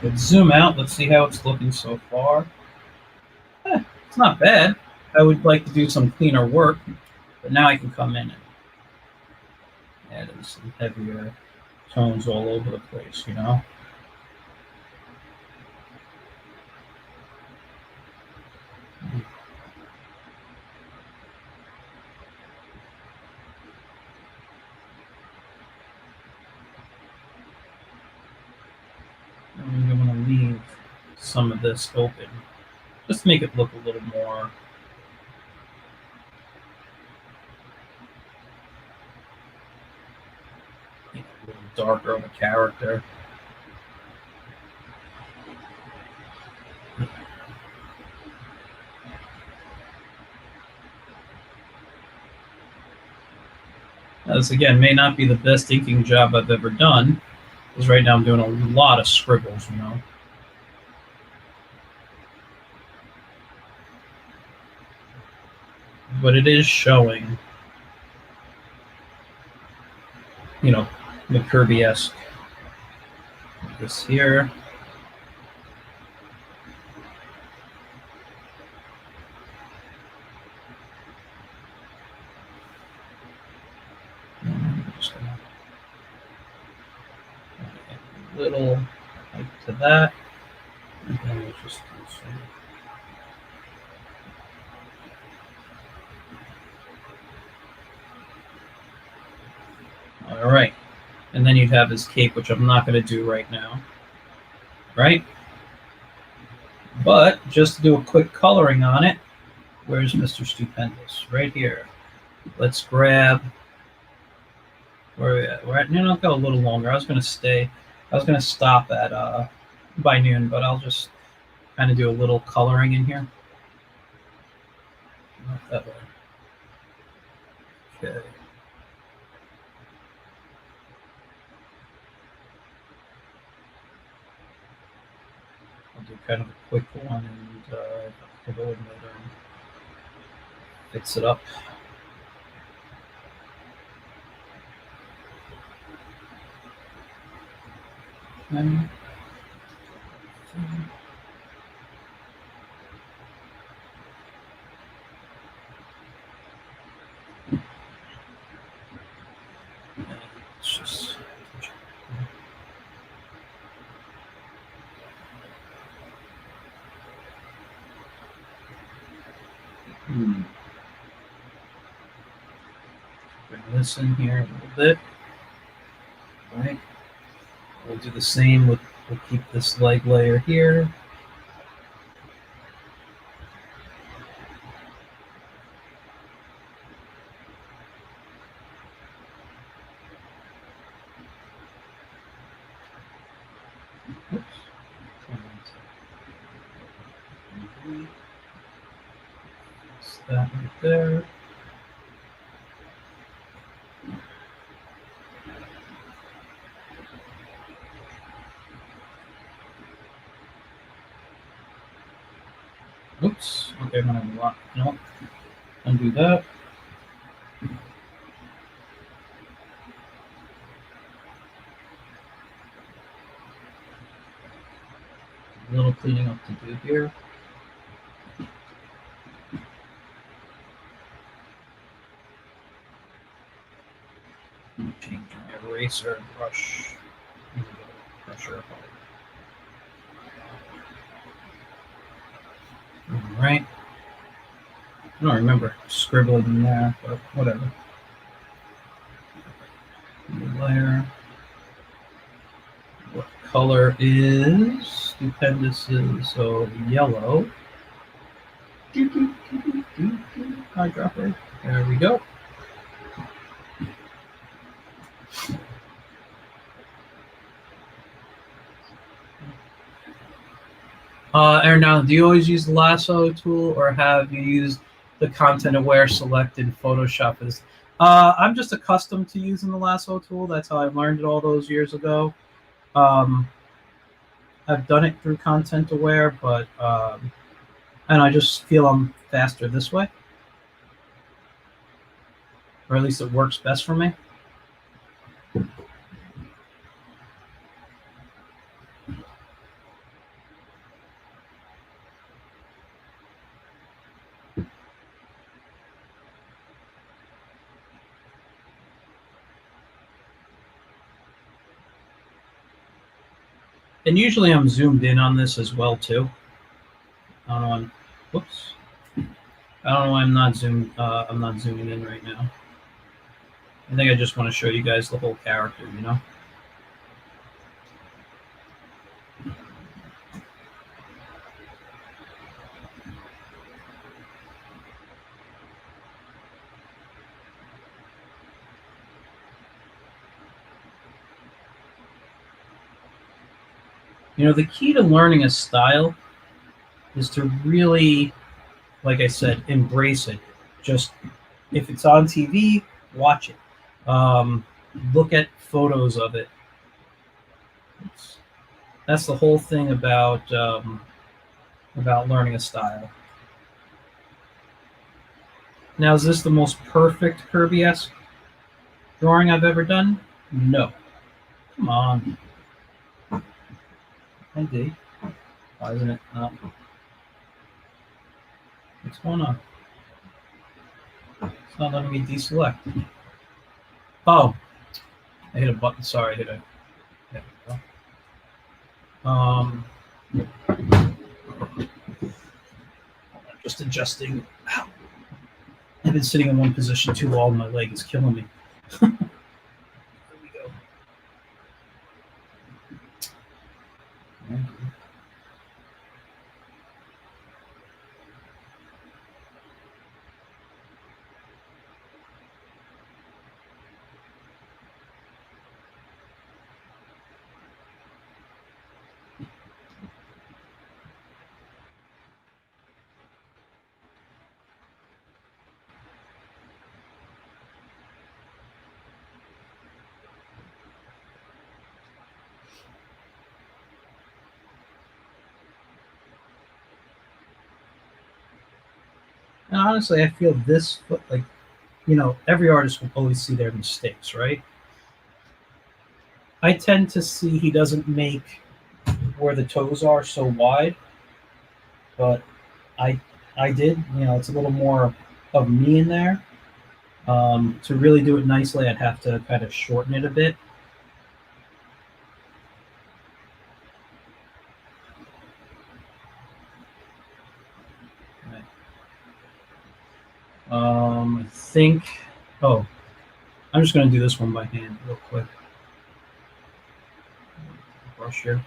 Let's zoom out. Let's see how it's looking so far. It's not bad. I would like to do some cleaner work, but now I can come in and add in some heavier tones all over the place, I'm going to leave some of this open, just to make it look a little more a little darker of a character. This again may not be the best inking job I've ever done, because right now I'm doing a lot of scribbles, But it is showing, the Kirby-esque. This here. Just gonna add a little height to that. And then we'll just do some. All right. And then you'd have his cape, which I'm not going to do right now. Right? But just to do a quick coloring on it, where's Mr. Stupendous? Right here. Let's grab. Where are we at? We're at noon. I'll go a little longer. I was going to stop at by noon, but I'll just kind of do a little coloring in here. Not that way. Okay. I'll do kind of a quick one and go and fix it up. And it's just bring this in here a little bit. All right. We'll do the same with, we'll keep this leg layer here. Oops. That's that right there. Oops. Okay, I'm gonna lock. No. Undo that. A little cleaning up to do here. Change my eraser brush. Pressure. All right. I don't remember scribbling in there, but whatever. New layer. What color is Stupendous? So yellow. Eyedropper. There we go. Aaron, now, do you always use the lasso tool, or have you used the content aware select in Photoshop? I'm just accustomed to using the lasso tool. That's how I learned it all those years ago. I've done it through content aware, but and I just feel I'm faster this way, or at least it works best for me. And usually I'm zoomed in on this as well too. I don't know. Whoops. I don't know why I'm not zooming in right now. I think I just want to show you guys the whole character, you know. You know, the key to learning a style is to really, like I said, embrace it. Just if it's on TV, watch it. Look at photos of it. That's the whole thing about learning a style. Now, is this the most perfect Kirby-esque drawing I've ever done? No. Come on. ID. Why isn't it up? What's going on? It's not letting me deselect. Oh, I hit a button. Sorry, I hit a. There we go. Just adjusting. Ow. I've been sitting in one position too long. My leg is killing me. There we go. And honestly, I feel this, like, you know, every artist will always see their mistakes, right? I tend to see he doesn't make where the toes are so wide, but I I did. It's a little more of me in there. To really do it nicely, I'd have to kind of shorten it a bit. I think. Oh, I'm just going to do this one by hand real quick. Brush here.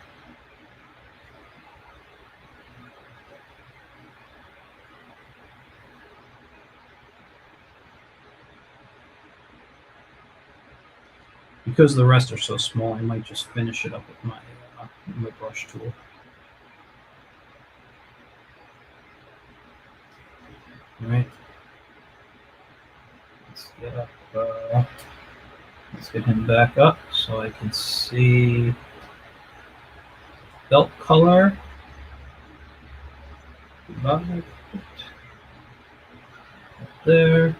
Because the rest are so small, I might just finish it up with my brush tool. All right. Let's get him back up so I can see belt color. There.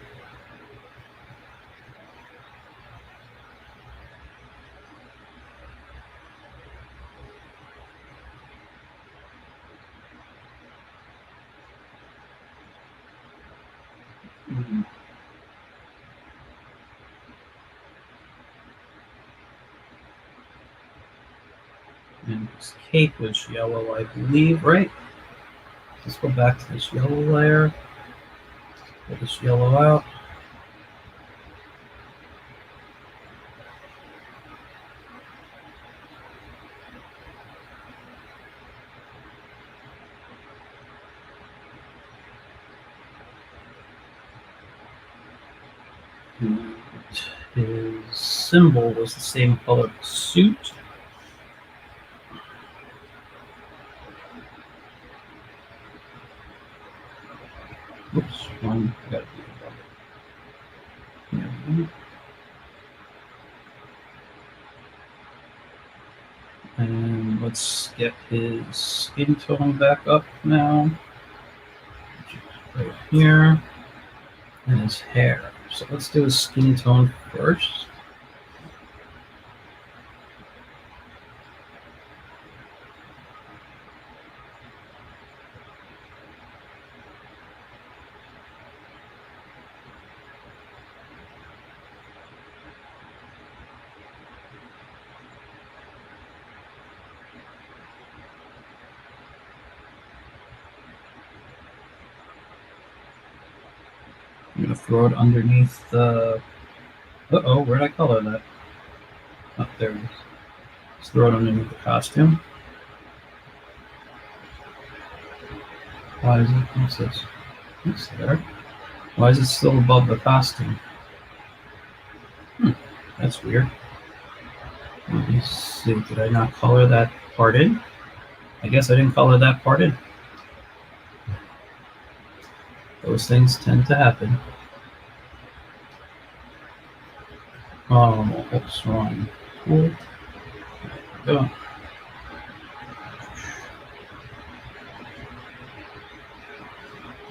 And his cape was yellow, I believe, right? Let's go back to this yellow layer. Pull this yellow out. And his symbol was the same color suit. Oops, one. Got to be And let's get his skin tone back up now. Right here. And his hair. So let's do his skin tone first. I'm going to throw it underneath the... Uh-oh, where'd I color that? Oh, there it is. Let's throw it underneath the costume. Why is it? What's this? It's there. Why is it still above the costume? That's weird. Let me see. Did I not color that part in? I guess I didn't color that part in. Those things tend to happen. Oh, oops, wrong. Cool. There we go.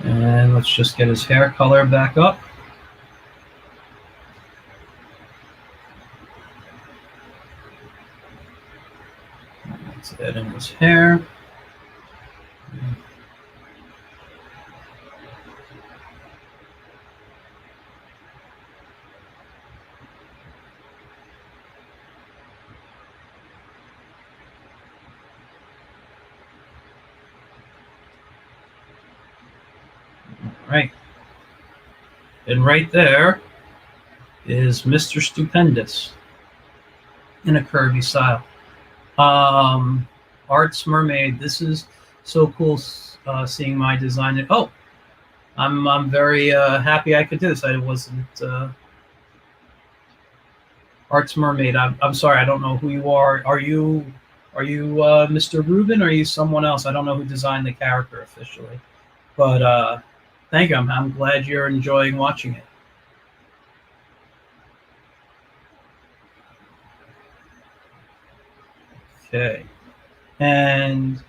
And let's just get his hair color back up. Let's add in his hair. Right. And right there is Mr. Stupendous in a Kirby style. Arts Mermaid. This is so cool seeing my design. Oh, I'm very happy I could do this. I wasn't Arts Mermaid. I'm sorry. I don't know who you are. Are you Mr. Rubin or are you someone else? I don't know who designed the character officially, but thank you. I'm glad you're enjoying watching it. Okay. And,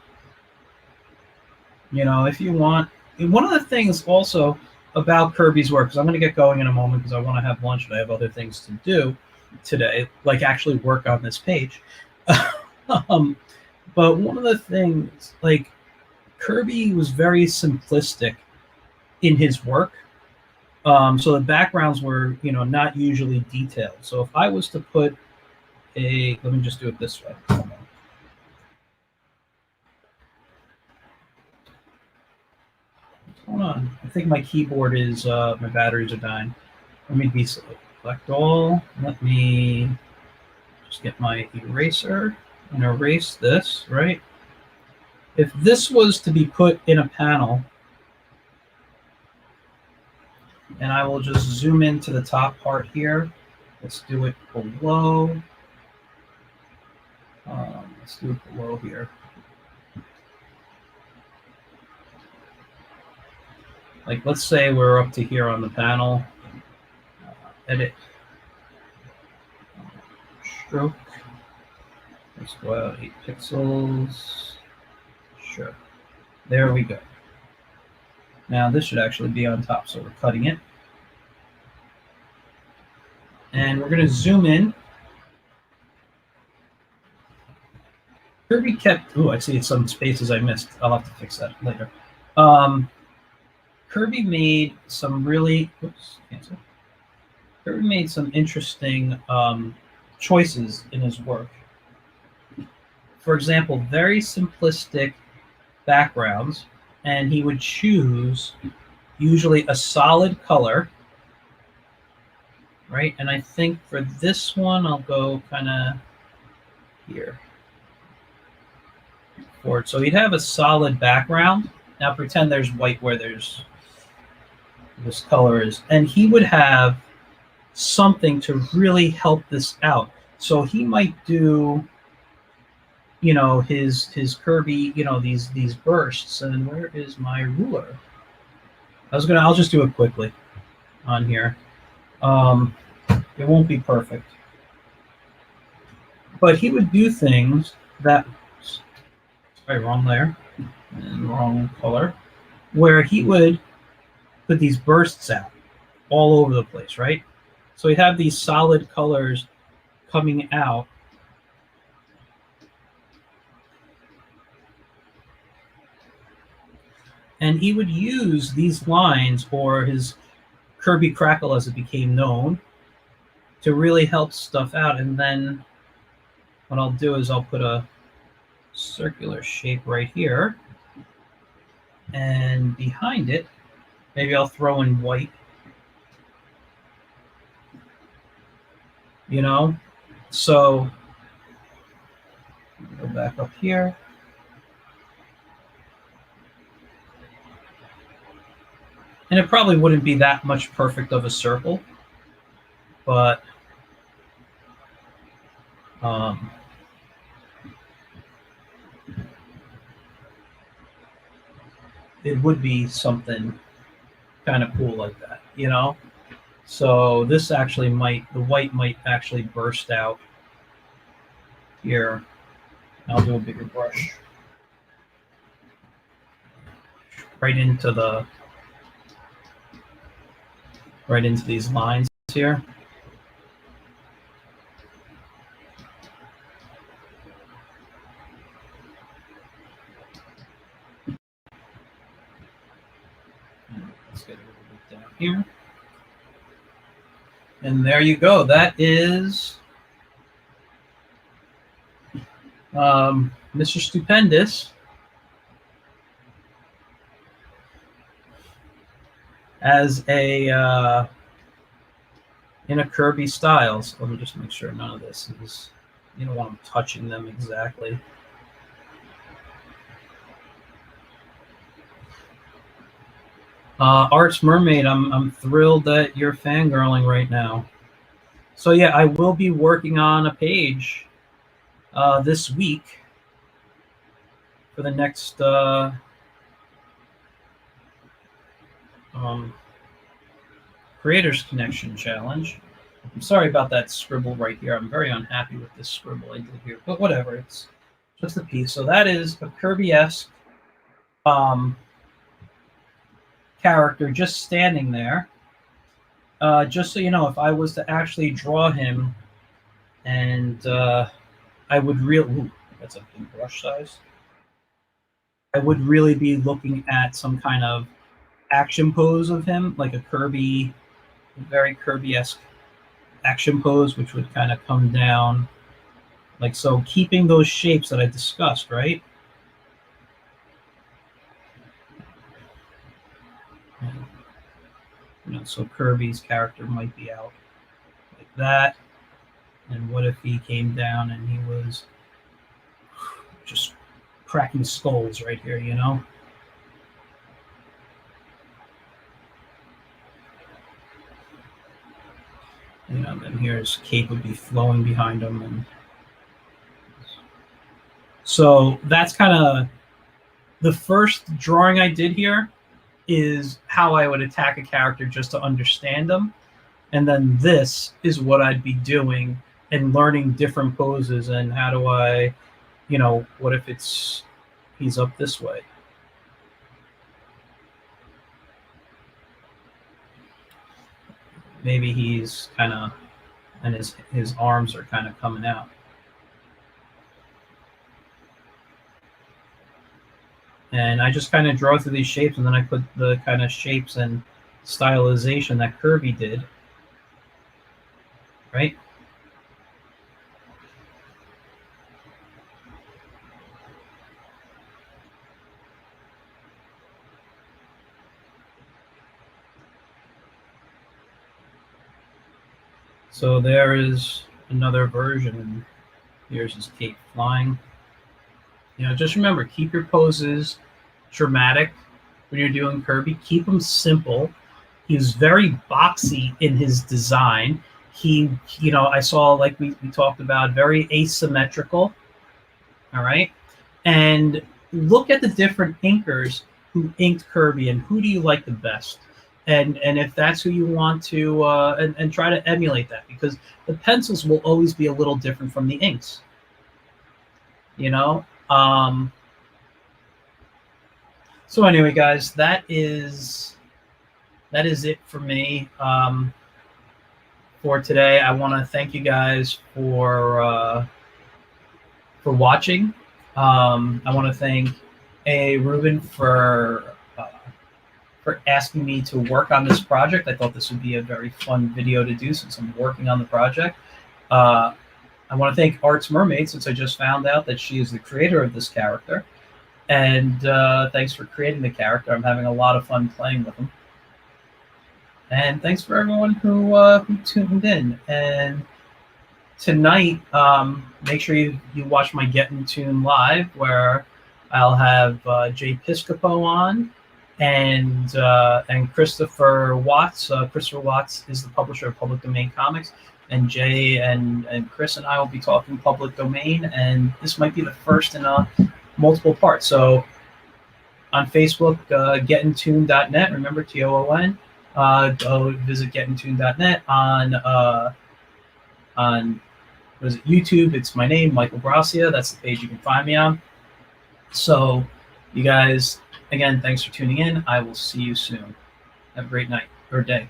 if you want, one of the things also about Kirby's work, because I'm going to get going in a moment because I want to have lunch and I have other things to do, today, like actually work on this page. But one of the things, like Kirby was very simplistic in his work. So the backgrounds were, not usually detailed. So if I was to put let me just do it this way. Hold on. I think my keyboard is, my batteries are dying. Let me select all. Let me just get my eraser and erase this, right? If this was to be put in a panel, and I will just zoom into the top part here. Let's do it below. Let's do it below here. Like, let's say we're up to here on the panel. Edit. Stroke. Let's go out 8 pixels. Sure. There we go. Now this should actually be on top, so we're cutting it. And we're going to zoom in. Kirby kept... Oh, I see some spaces I missed. I'll have to fix that later. Kirby made some really... Oops, cancel. Kirby made some interesting choices in his work. For example, very simplistic backgrounds, and he would choose usually a solid color, right? And I think for this one, I'll go kind of here. Forward. So he'd have a solid background. Now pretend there's white where there's this color is, and he would have something to really help this out. So he might do, his Kirby, these bursts. And where is my ruler? I'll just do it quickly on here. It won't be perfect, but he would do things that, sorry, wrong layer and wrong color, where he would put these bursts out all over the place, right? So he'd have these solid colors coming out. And he would use these lines, or his Kirby Crackle as it became known, to really help stuff out. And then what I'll do is I'll put a circular shape right here. And behind it, maybe I'll throw in white. So go back up here. And it probably wouldn't be that much perfect of a circle, but it would be something kind of cool like that, So this actually the white might actually burst out here. I'll do a bigger brush right into these lines here. Let's get a little bit down here. And there you go. That is Mr. Stupendous as a in a Kirby style. So let me just make sure none of this is, while I'm touching them exactly. Arts Mermaid, I'm thrilled that you're fangirling right now. So yeah, I will be working on a page this week for the next Creators Connection Challenge. I'm sorry about that scribble right here. I'm very unhappy with this scribble I did here, but whatever. It's just a piece. So that is a Kirby-esque character just standing there. Just so you know, if I was to actually draw him And I would really, that's a big brush size. I would really be looking at some kind of action pose of him, like a Kirby, very Kirby-esque action pose, which would kind of come down like so, keeping those shapes that I discussed, right? And, so Kirby's character might be out like that. And what if he came down and he was just cracking skulls right here, then here's cape would be flowing behind him. And so that's kind of the first drawing I did here is how I would attack a character just to understand them. And then this is what I'd be doing and learning different poses and how do I, what if he's up this way? Maybe he's kind of, and his arms are kind of coming out. And I just kind of draw through these shapes, and then I put the kind of shapes and stylization that Kirby did, right? So there is another version. Here's his cape flying. Just remember, keep your poses dramatic when you're doing Kirby. Keep them simple. He's very boxy in his design. I saw, like we talked about, very asymmetrical. All right. And look at the different inkers who inked Kirby and who do you like the best? And if that's who you want to, and try to emulate that, because the pencils will always be a little different from the inks. So anyway, guys, that is it for me for today. I want to thank you guys for watching. I want to thank Rubin for asking me to work on this project. I thought this would be a very fun video to do since I'm working on the project. I want to thank Arts Mermaid, since I just found out that she is the creator of this character. And thanks for creating the character. I'm having a lot of fun playing with him. And thanks for everyone who tuned in. And tonight, make sure you watch my Getting Toon live, where I'll have Jay Piscopo on and Christopher Watts. Christopher Watts is the publisher of Public Domain Comics. And Jay and Chris and I will be talking public domain, and this might be the first in multiple parts. So on Facebook, gettingtoon.net. Remember, TOON. Go visit gettingtoon.net. On what is it, YouTube? It's my name, Michael Gracia. That's the page you can find me on. So, you guys, again, thanks for tuning in. I will see you soon. Have a great night or day.